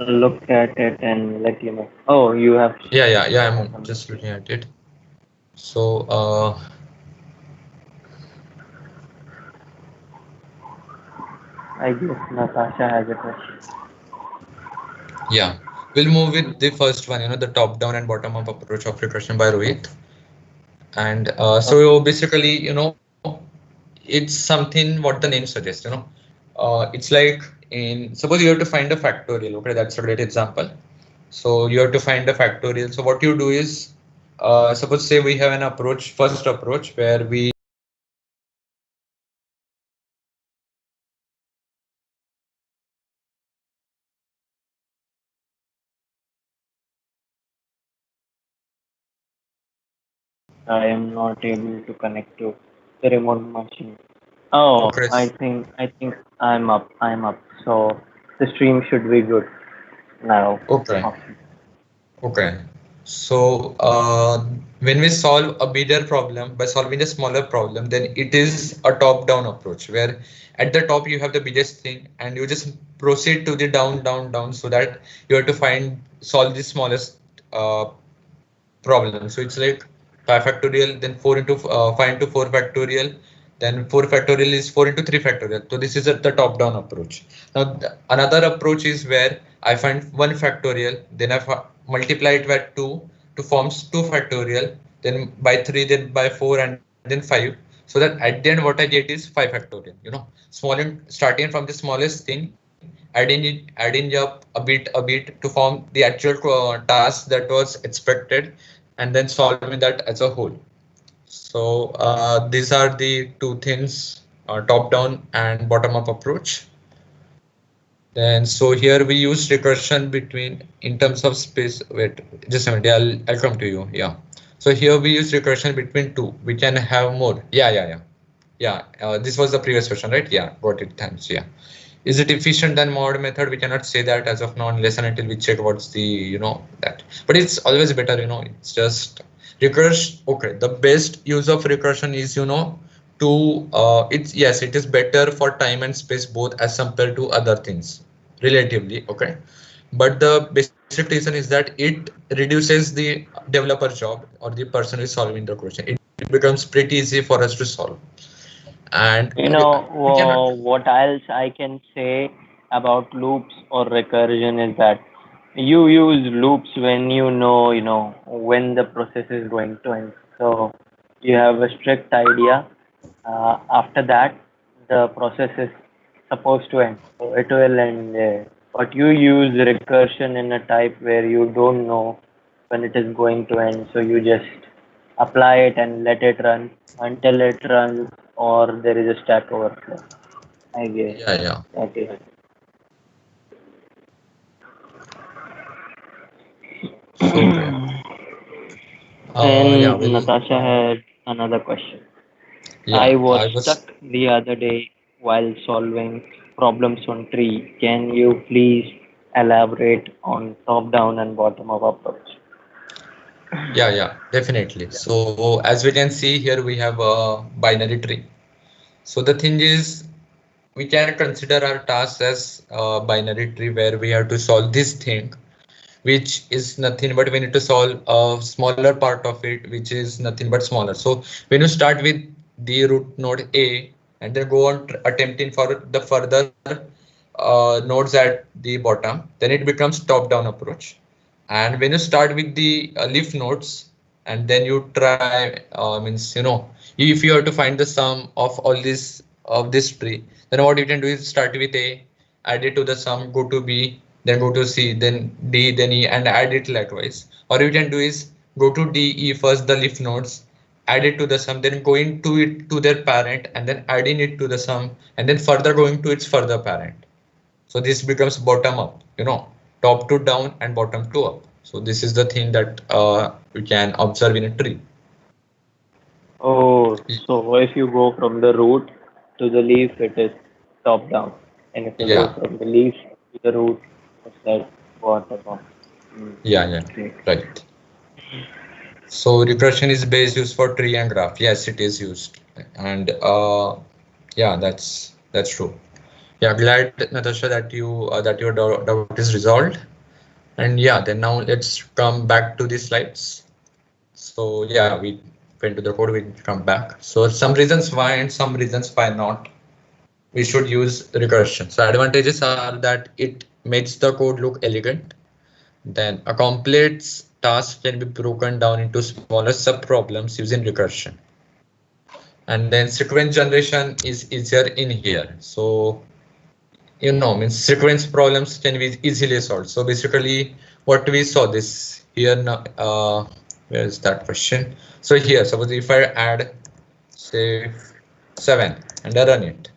Look at it and let you know. Oh, you have. Yeah. I'm just looking at it. So I guess Natasha has a question. yeah, we'll move with the first one, the top down and bottom up approach of recursion by Rohit. And so basically, it's something what the name suggests, it's like suppose you have to find a factorial. Okay, that's a great example. So you have to find a factorial. So what you do is, suppose say we have an approach, first approach, where we I am not able to connect to the remote machine. Oh, okay, I think I'm up. I'm up. So the stream should be good now. okay, Okay. okay. So when we solve a bigger problem by solving a smaller problem, then it is a top-down approach where at the top you have the biggest thing and you just proceed to the down, down, down so that you have to solve the smallest problem. So it's like 5 factorial, then 4 into 5 into 4 factorial, then 4 factorial is 4 into 3 factorial. So this is the top-down approach. Now another approach is where I find 1 factorial, then I multiply it by 2 to forms 2 factorial, then by 3, then by 4, and then 5. So that at the end what I get is 5 factorial. Starting from the smallest thing, adding up a bit to form the actual task that was expected, and then solving that as a whole. So these are the two things, top down and bottom up approach. Then so here we use recursion between in terms of space. Wait, just a minute. I'll come to you. Yeah. So here we use recursion between two. We can have more. Yeah. This was the previous question, right? Yeah, got it. Thanks. Yeah. Is it efficient than mod method? We cannot say that as of now unless and until we check what's the, that. But it's always better, it's just recursion. Okay, the best use of recursion is, yes, it is better for time and space both as compared to other things relatively. Okay. But the basic reason is that it reduces the developer job or the person who is solving the question. It becomes pretty easy for us to solve. And we cannot. What else I can say about loops or recursion is that you use loops when you know when the process is going to end. So you have a strict idea. After that, the process is supposed to end. So it will end there. But you use recursion in a type where you don't know when it is going to end. So you just apply it and let it run until it runs or there is a stack overflow. I guess Yeah. that is. So okay. Yeah, And well, Natasha had another question. I yeah, was I was. stuck the other day while solving problems on tree. Can you please elaborate on top down and bottom up approach? Yeah, definitely. So as we can see here, we have a binary tree. So the thing is, we can consider our task as a binary tree where we have to solve this thing, which is nothing but we need to solve a smaller part of it, which is nothing but smaller. So when you start with the root node A and then go on attempting for the further nodes at the bottom, then it becomes top-down approach. And when you start with the leaf nodes and then you try, means, if you have to find the sum of all this of this tree, then what you can do is start with A, add it to the sum, go to B, then go to C, then D, then E, and add it likewise. Or you can do is go to D, E first, the leaf nodes, add it to the sum, then going to it to their parent, and then adding it to the sum, and then further going to its further parent. So this becomes bottom up, top to down and bottom to up. So this is the thing that we can observe in a tree. Oh, so if you go from the root to the leaf, it is top down, and if you go Yeah, from the leaf to the root, it's like bottom up. Hmm. yeah, Okay. right. So regression is base used for tree and graph. Yes, it is used, and yeah, that's true. Yeah, glad Natasha that your doubt is resolved. And yeah, then now let's come back to the slides. So yeah, we went to the code, we come back. So some reasons why and some reasons why not we should use recursion. So advantages are that it makes the code look elegant. Then a complex task can be broken down into smaller sub-problems using recursion. And then sequence generation is easier in here. So means sequence problems can be easily solved. So basically what we saw this here now, where is that question? So here, suppose if I add say 7 and I run it.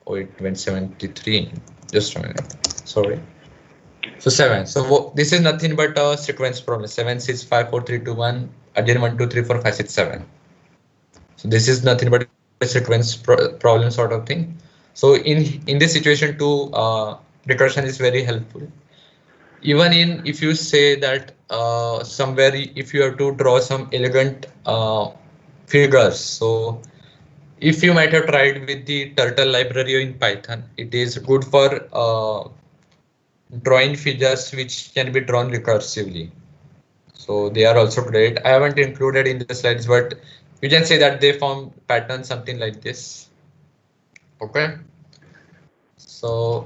Oh, it went 73. Just a minute. Sorry. So 7. So this is nothing but a sequence problem. 7, 6, 5, 4, 3, 2, 1. Again 1, 2, 3, 4, 5, 6, 7. So this is nothing but a sequence problem sort of thing. So in this situation too, recursion is very helpful. Even in if you say that somewhere if you have to draw some elegant figures. So if you might have tried with the turtle library in Python, it is good for drawing figures which can be drawn recursively. So they are also great. I haven't included in the slides, but you can say that they form patterns something like this. Okay. So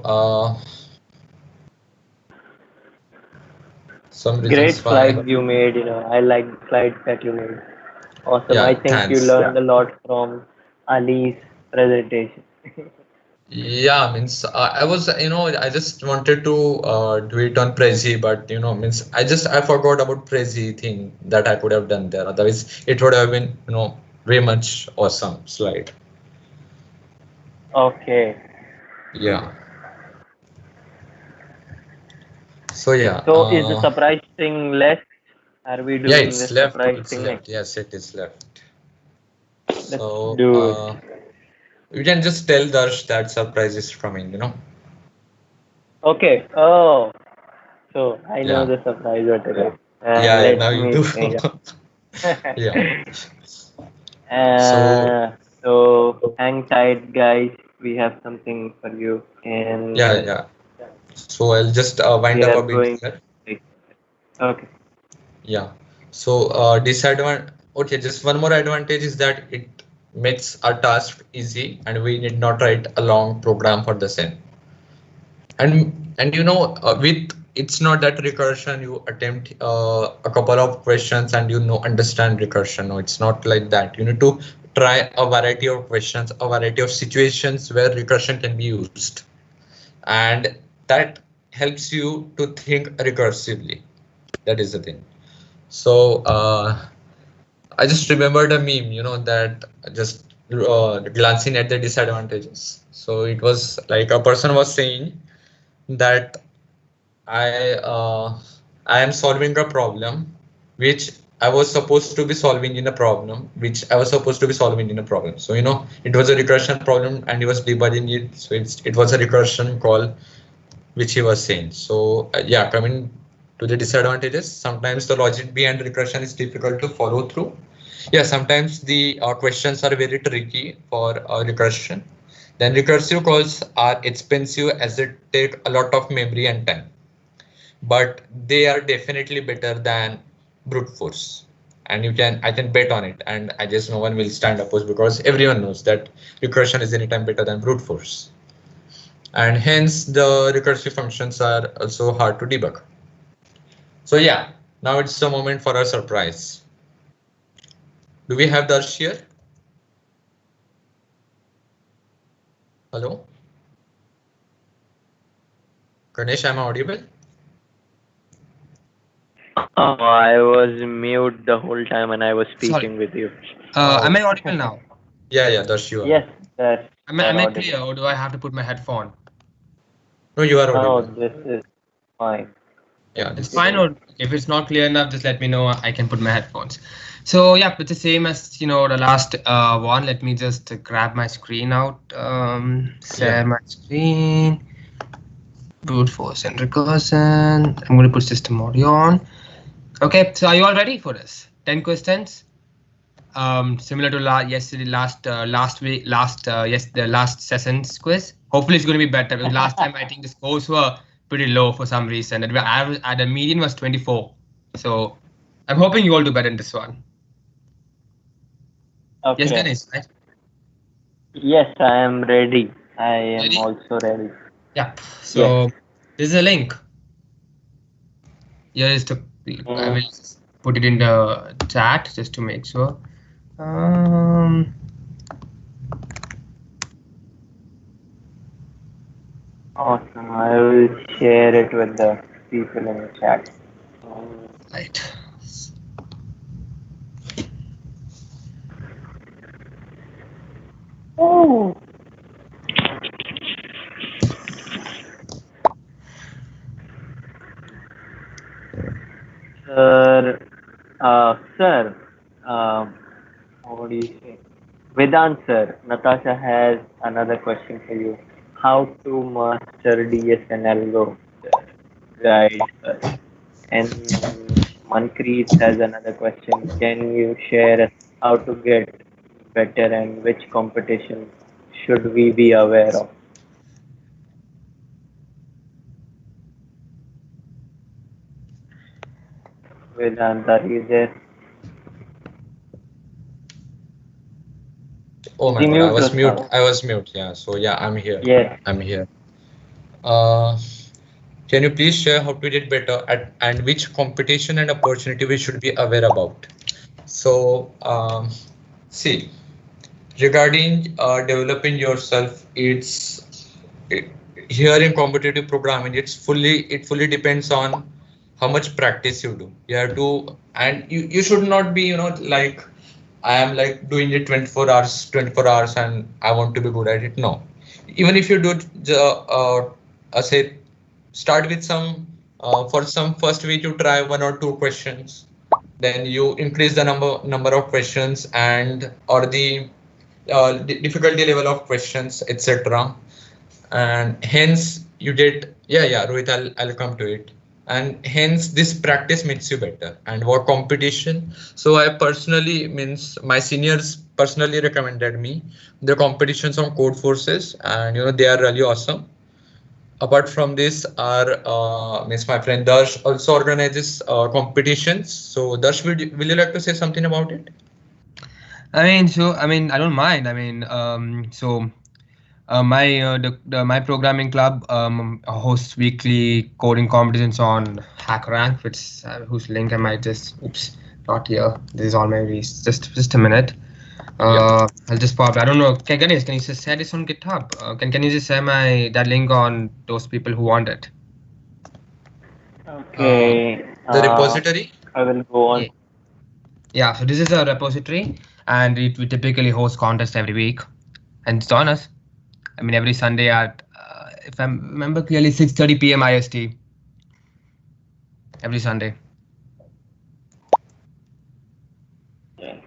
some reasons Great why. slides you made. I like the slides that you made. Awesome. I Yeah, think you thanks. learned a lot from Ali's presentation. Yeah, means I was, I just wanted to do it on Prezi, but means I forgot about Prezi thing that I could have done there. Otherwise, it would have been, very much awesome slide. Okay. Yeah. So yeah, So is the surprise thing less? Are we yeah, doing it's the left. surprise It's thing next? left. Yes, it is left. Let's So do it. you can just tell Darsh that surprise is coming. Okay. Oh, so I know Yeah. the surprise what it is. Yeah, now Let you me do. think. Yeah. So uh, so hang tight, guys. We have something for you, yeah, and yeah. So I'll just wind we up are a bit going. here. Okay. Yeah. So disadvantage. Okay, just one more advantage is that it makes our task easy, and we need not write a long program for the same. And with it's not that recursion you attempt a couple of questions and understand recursion. No, it's not like that. You need to try a variety of questions, a variety of situations where recursion can be used, and that helps you to think recursively. That is the thing. So I just remembered a meme, that just glancing at the disadvantages. So it was like a person was saying that I I am solving a problem which I was supposed to be solving in a problem which I was supposed to be solving in a problem. So it was a recursion problem and he was debugging it. So it was a recursion call which he was saying. So yeah, coming to the disadvantages, sometimes the logic behind recursion is difficult to follow through. Yeah, sometimes the questions are very tricky for recursion. Then recursive calls are expensive as they take a lot of memory and time, but they are definitely better than brute force. And I can bet on it. And I guess no one will stand opposed because everyone knows that recursion is anytime better than brute force. And hence the recursive functions are also hard to debug. So yeah, now it's the moment for a surprise. Do we have Darsh here? Hello? Ganesh, am I audible? Oh, I was mute the whole time and I was Sorry. speaking with you. Am Oh, I audible now? yeah, yeah, Darsh, you are. Yes, that's you're Am I audible. clear or do I have to put my headphone? No, you are No, audible. this is fine. Yeah, It's this is fine, fine. or if it's not clear enough, just let me know. I can put my headphones. So yeah, it's the same as the last one. Let me just grab my screen out. Yeah. Share my screen. Brute force and recursion. I'm going to put system audio on. Okay, so are you all ready for this? 10 questions. Similar to yesterday, last week, the last session's quiz. Hopefully, it's going to be better because last time I think the scores were pretty low for some reason. And the median was 24. So I'm hoping you all do better in this one. Yes, Okay. Ganesh, right? Yes, I am ready. I am Ready? also ready. Yeah. Yes. So this is a link. Here is the. I Mm, will put it in the chat just to make sure. Um, awesome. I will share it with the people in the chat. right. Oh. Sir, sir, um, what do you say? Vedant sir, Natasha has another question for you. How to master DSNL Go? Sir, guide us. And Manpreet has another question. Can you share how to get better and which competition should we be aware of? Vedant, are you there? Oh my The God, I mute was was mute. now. I was mute. Yeah. So yeah, I'm here. Yes. I'm here. Uh, can you please share how to get better at and which competition and opportunity we should be aware about? So see, regarding developing yourself, it, here in competitive programming, it fully depends on how much practice you do. You have to, and you should not be, like I am like doing it 24 hours, and I want to be good at it. No, even if you do, say, start with some, for some first week you try one or two questions, then you increase the number of questions and or the difficulty level of questions, etc. And hence you get, yeah, Rohit, I'll come to it. And hence this practice makes you better. And what competition? So I personally, means my seniors personally recommended me the competitions on code forces, and they are really awesome. Apart from this, our means my friend Darsh also organizes competitions. So Darsh, will you like to say something about it? I don't mind. My programming club hosts weekly coding competitions on HackerRank, which whose link I might just oops, not here. This is all my reads. Just a minute. Yeah. I'll just pop. I don't know. Ganesh, can you just share this on GitHub? Can you just share my that link on those people who want it? Uh, Okay. the repository. I will go Yeah. on. Yeah. So this is a repository, and we typically host contests every week, and it's on us. I mean, every Sunday at, if I remember clearly, 6:30 p.m. IST. Every Sunday.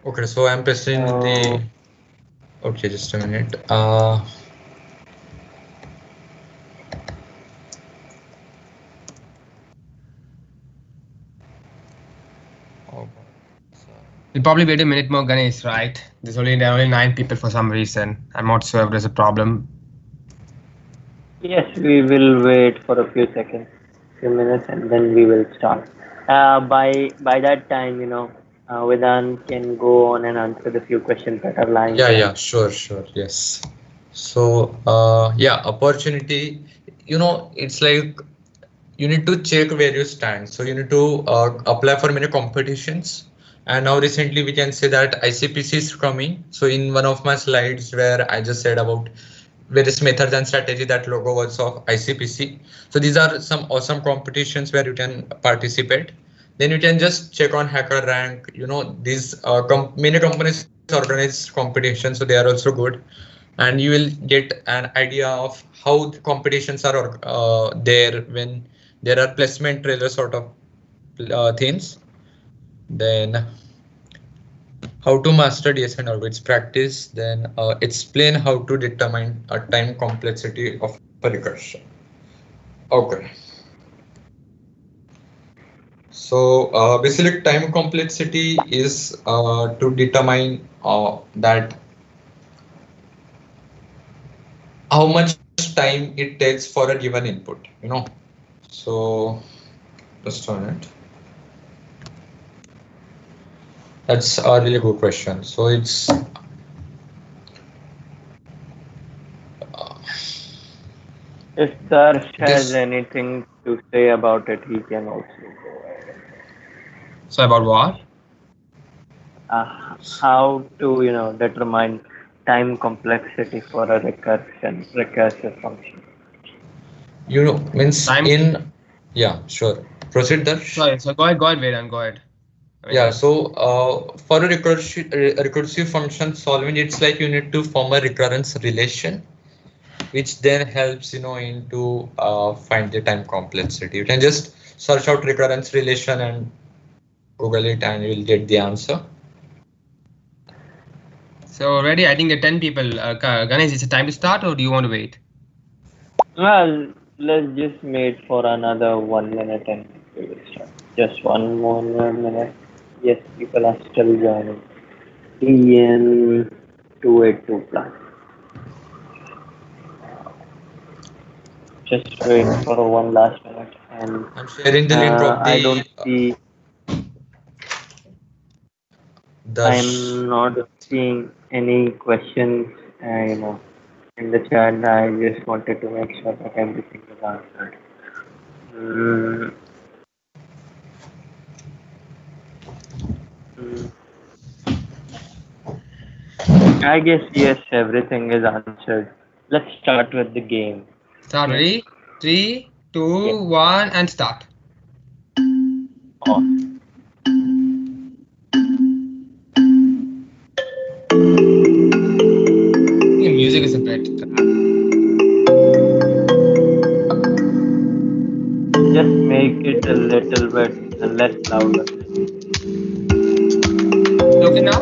Okay, so I'm pressing the. So, Okay, just a minute. Oh, We'll probably wait a minute more, Ganesh, right? There are only 9 people for some reason. I'm not sure if there's a problem. yes, we will wait for a few seconds, few minutes, and then we will start. By that time, Vedant can go on and answer the few questions that are lying yeah, behind. yeah, sure, yes. So, yeah, opportunity, it's like you need to check where you stand. So you need to apply for many competitions. And now recently we can say that ICPC is coming. So in one of my slides where I just said about various methods and strategy, that logo was of ICPC. So these are some awesome competitions where you can participate. Then you can just check on Hacker Rank. These many companies organize competitions, so they are also good, and you will get an idea of how the competitions are there when there are placement trailer sort of themes. Then how to master DSM algorithms practice. Then explain how to determine a time complexity of a recursion. Okay. So basically time complexity is to determine that how much time it takes for a given input. So just on it. That's a really good question. So it's If Darsh has this. anything to say about it, he can also go ahead. So about what? How to, determine time complexity for a recursive function. Means Time. in. Yeah, sure. Proceed, Darsh. Sorry. So go ahead, Vedant. Go ahead. Yeah, so for a recursive function solving, it's like you need to form a recurrence relation, which then helps into find the time complexity. You can just search out recurrence relation and Google it, and you'll get the answer. So already, I think there are 10 people. Ganesh, is it time to start, or do you want to wait? Well, let's just wait for another 1 minute and we will start. Just one more minute. Yes, people are still joining. TN282 plus. Just wait for one last minute, and I'm sharing the link of I don't the see. Darsh. I'm not seeing any questions. In the chat. I just wanted to make sure that everything is answered. Mm, mm, I guess yes, everything is answered. Let's start with the game. Start, Yes. ready? Three, Yes. two, one, and start. Off. The music is a bit. Just make it a little bit less louder. Okay now?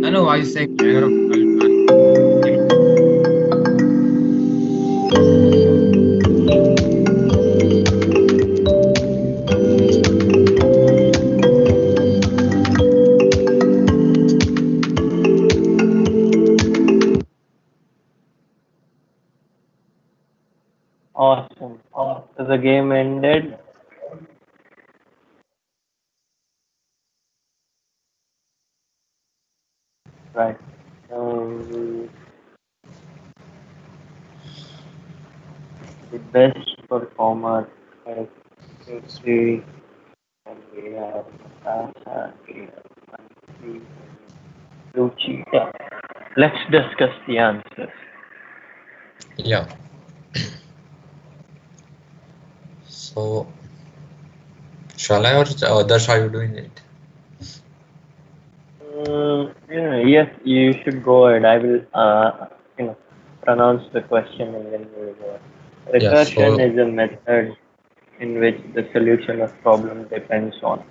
I know why you saying man. Awesome. So the game ended. Right. Um, the best performer is Sushi, and we have Natasha, we have Mansi, Ruchita. Let's discuss the answers. Yeah. So, shall I or Darsh, are you doing it? Yes, you should go ahead. I will, pronounce the question and then we will go ahead. Yeah. Recursion So, is a method in which the solution of problem depends on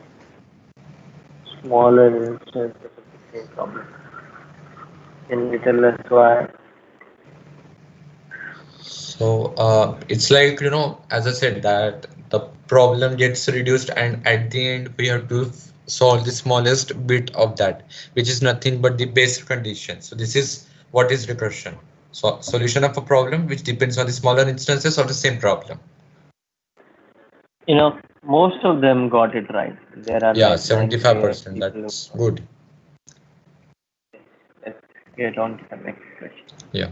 smaller instances of the same problem. Can you tell us why? So it's like, as I said, that the problem gets reduced, and at the end we have to solve the smallest bit of that, which is nothing but the base condition. So this is what is recursion. So solution of a problem which depends on the smaller instances of the same problem. Most of them got it right. There are Yeah, like 98 75%. people who That's got it. good. Let's get on to the next question. Yeah.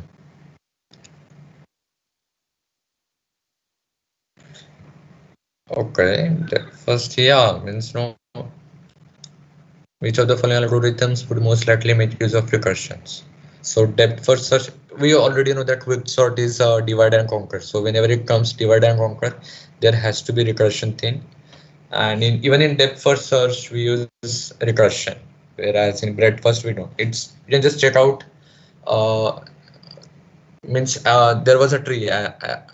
Okay. First, yeah, means no. Which of the following algorithms would most likely make use of recursions? So depth first search, we already know that quick sort is divide and conquer. So whenever it comes divide and conquer, there has to be recursion thing. And even in depth first search, we use recursion, whereas in breadth first we don't. You can just check out. Uh, means there was a tree.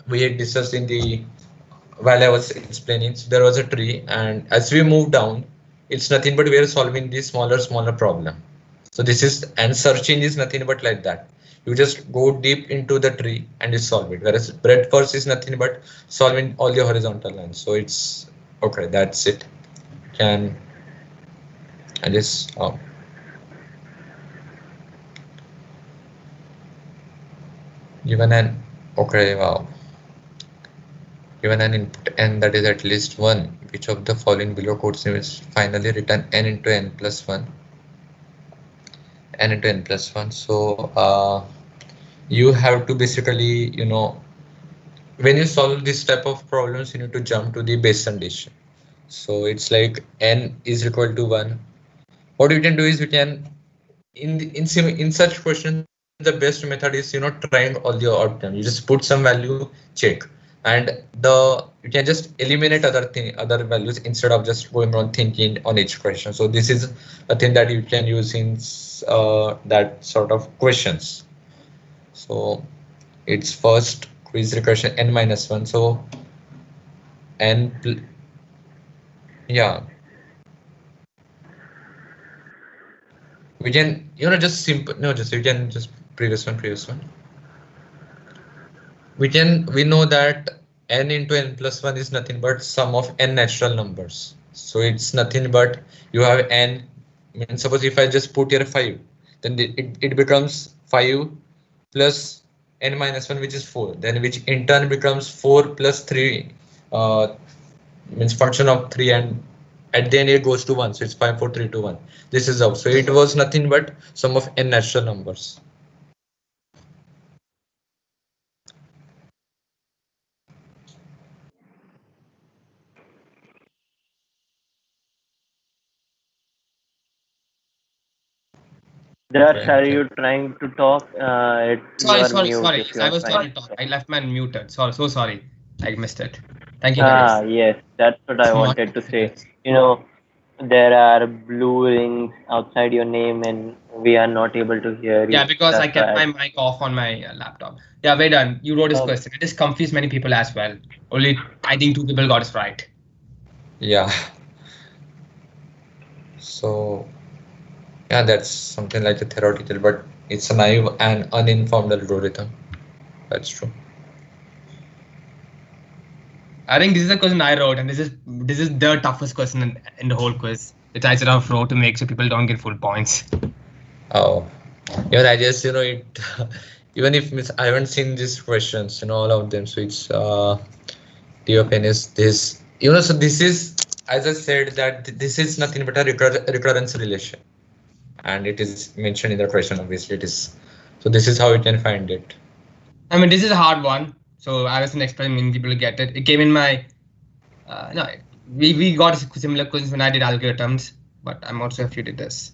We had discussed in the while I was explaining. So there was a tree, and as we move down, it's nothing but we are solving the smaller problem. So this is, and searching is nothing but like that. You just go deep into the tree and you solve it. Whereas breadth first is nothing but solving all the horizontal lines. So it's okay. That's it. Can I just given an okay, wow, given an input n that is at least one, which of the following below codes is finally written n into n plus 1, n into n plus 1. So you have to basically, when you solve this type of problems, you need to jump to the base condition. So it's like n is equal to 1. What you can do is you can in such questions the best method is trying all the odd term. You just put some value, check, and you can just eliminate other values instead of just going on thinking on each question. So this is a thing that you can use in that sort of questions. So it's first quiz recursion n minus 1. So yeah, we can just simple, no, just you can just previous one. We know that n into n plus 1 is nothing but sum of n natural numbers. So it's nothing but you have n, means suppose if I just put here 5, then it becomes 5 plus n minus 1, which is 4, then which in turn becomes 4 plus 3, uh, means function of 3, and at the end it goes to 1. So it's 5 4 3 2 1. This is how. So it was nothing but sum of n natural numbers. Darsh, Okay. are you trying to talk? You Sorry, are sorry, mute sorry. if Yes, you I are was trying trying to to talk. talk. I left mine muted. Sorry, so sorry. I missed it. Thank you, Ah, guys. yes, that's what I Smart wanted to say. messages. There are blue rings outside your name and we are not able to hear Yeah, you. because I That's kept why my mic off on my laptop. Yeah, well done. You wrote this I, question. It just confused many people as well. Only I think two people got it right. Yeah. So yeah, that's something like a theoretical, but it's a naive and uninformed algorithm. That's true. I think this is a question I wrote, and this is the toughest question in the whole quiz, which I sort of wrote to make sure people don't get full points. Oh, even I just, it, even if I haven't seen these questions, all of them. So it's, DOPN is this, so this is, as I said, that this is nothing but a recurrence relation. And it is mentioned in the question, obviously it is. So this is how you can find it. I mean, this is a hard one, so I was expecting many people to get it. It came in my no, we got similar questions when I did algorithms, but I'm not sure if you did this.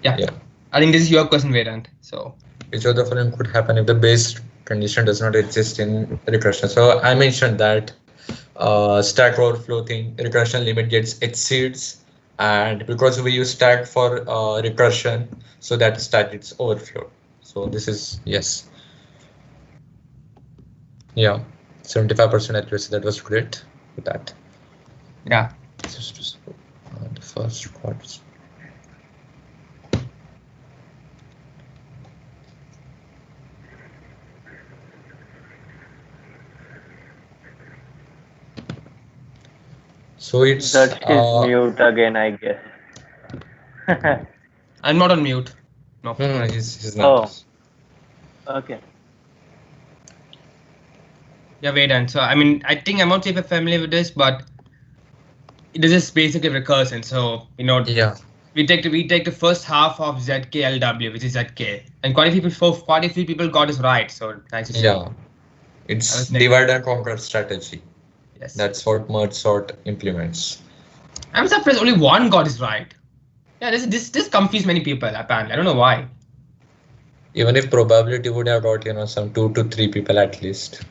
Yeah, Yeah. I think this is your question, Vedant. So Which of the following could happen if the base condition does not exist in recursion? So I mentioned that stack overflow thing, recursion limit gets exceeds, and because we use stack for recursion, so that stack gets overflow. So this is yes, yeah, 75% accuracy. That was great with that. yeah, Just the first quads. So it's That is mute again, I guess. I'm not on mute. No. no, he's Oh, not. okay. Yeah, Vedant. So I mean, I think I'm not sure if you're familiar with this, but this is basically recursion. So Yeah, we take the first half of ZKLW, which is ZK, and quite a few people got this right. So nice to see. yeah. I It's was like, divide and conquer strategy. yes. That's what merge sort implements. I'm surprised only one got this right. Yeah, this confused many people apparently. I don't know why. Even if probability would have got, some 2 to 3 people at least.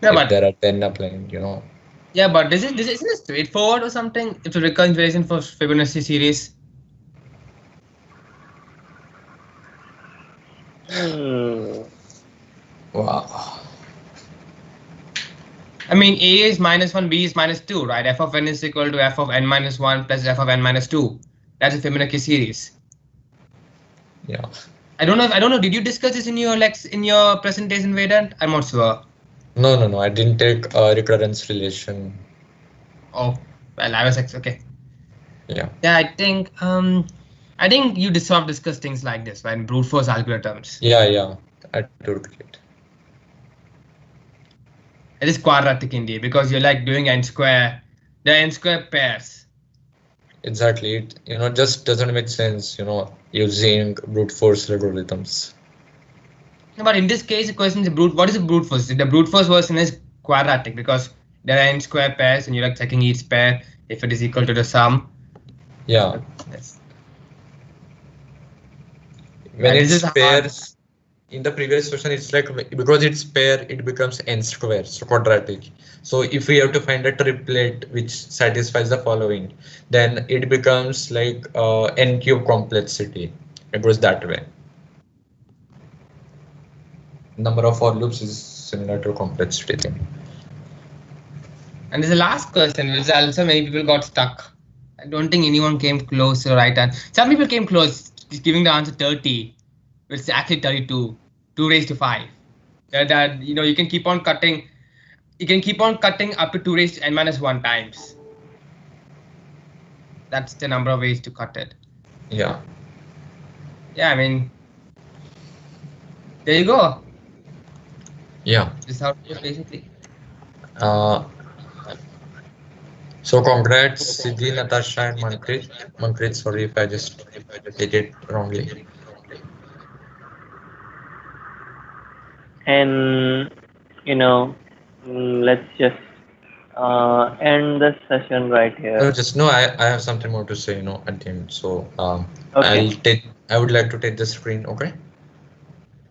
Yeah, If but there are 10 applying. this isn't it straightforward or something? It's a recurrent variation for Fibonacci series. Hmm. Wow. I mean, A is -1, B is -2, right? F of n is equal to f of n-1 plus f of n-2. That's a Fibonacci series. Yeah. I don't know. Did you discuss this in your in your presentation, Vedant? I'm not sure. No. I didn't take a recurrence relation. Oh, well, I was okay. Yeah. Yeah, I think you deserve discuss things like this, right? Brute force algorithms. Yeah. I took it. It is quadratic indeed because you're like doing n square, the n square pairs. Exactly. It just doesn't make sense, using brute force algorithms. But in this case, the question is brute. What is a brute force? The brute force version is quadratic because there are n square pairs, and you're like checking each pair if it is equal to the sum. Yeah. Yes. When This it's is hard. pairs, in the previous question, it's like because it's pair, it becomes n square, so quadratic. So if we have to find a triplet which satisfies the following, then it becomes like n cube complexity. It goes that way. Number of for loops is similar to complexity thing. And there's a last question, which also many people got stuck. I don't think anyone came close to the right answer. Some people came close, giving the answer 30, which is actually 32, 2 raised to 5. That you can keep on cutting. You can keep on cutting up to 2 raised to n-1 times. That's the number of ways to cut it. Yeah. Yeah, I mean, there you go. Yeah. This is how it goes basically. So congrats, Siddhi, Natasha, and Manpreet. Manpreet, sorry if I just did it wrongly. And let's just end the session right No, here. just no. I have something more to say, at the end. So Okay. I would like to take the screen. Okay.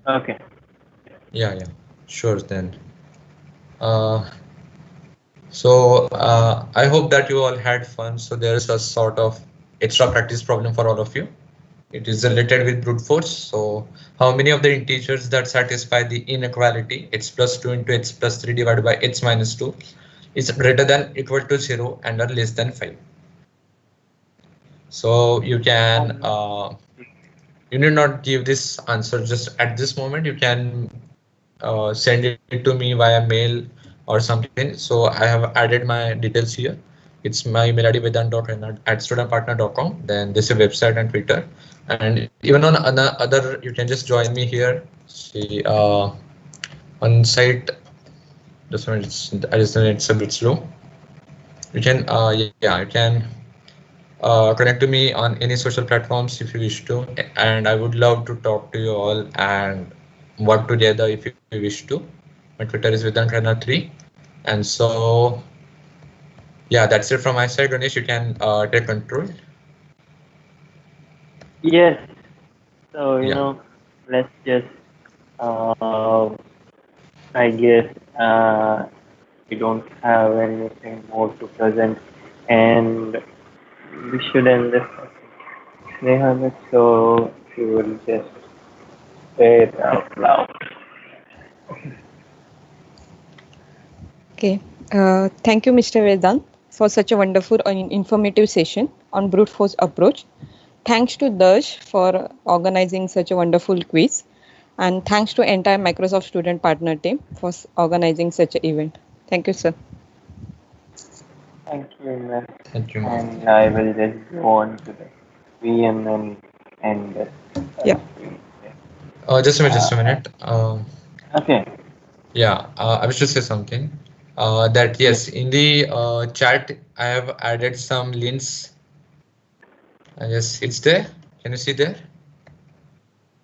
Okay. Yeah. Sure then. Uh, so I hope that you all had fun. So there is a sort of extra practice problem for all of you. It is related with brute force. So how many of the integers that satisfy the inequality x plus 2 into x plus 3 divided by x minus 2 is greater than equal to 0 and are less than 5? So you can you need not give this answer just at this moment. You can send it to me via mail or something. So I have added my details here. It's my email ID vedant.khairnar@studentpartner.com. Then this is a website and Twitter. And even on other, you can just join me here. See, on site, this one it's a bit slow. You can, you can connect to me on any social platforms if you wish to. And I would love to talk to you all and work together if you wish to. My Twitter is Vedant3. And so, yeah, that's it from my side. Ganesh, you can take control. Yes. So Yeah. let's just uh, I guess we don't have anything more to present, and we should end this. Sneha, so she will just say it out loud. Okay. Thank you, Mr. Vedant, for such a wonderful and informative session on brute force approach. Thanks to Darsh for organizing such a wonderful quiz. And thanks to entire Microsoft student partner team for organizing such an event. Thank you, sir. Thank you, man. Thank you, ma'am. And I will just go on to the VM and end this Yeah. screen. Just a minute, just a Uh, minute. okay. Yeah, I wish to say something. That Yes. yes, in the chat, I have added some links. Yes, it's there. Can you see there?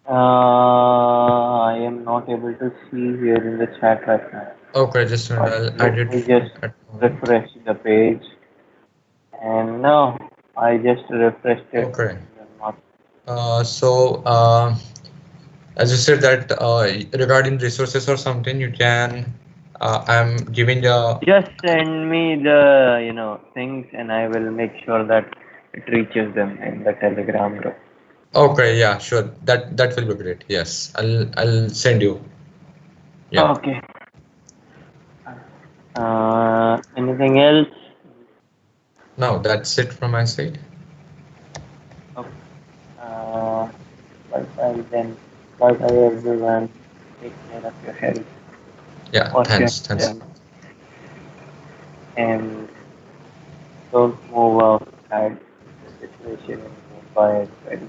I am not able to see here in the chat right now. Okay, just a minute. But I'll add let it me just at the moment. refresh the page. And now I just refreshed it. Okay. Not So as you said that regarding resources or something, you can. I'm giving the. just send me the things, and I will make sure that it reaches them in the Telegram group. Okay, yeah, sure. That will be great. Yes, I'll send you. Yeah. Okay. Anything else? Now that's it from my side. Okay. Uh, bye bye then. Bye bye everyone. Take care of your health. Yeah. Wash your Thanks. hands and don't move outside. The situation in Mumbai is very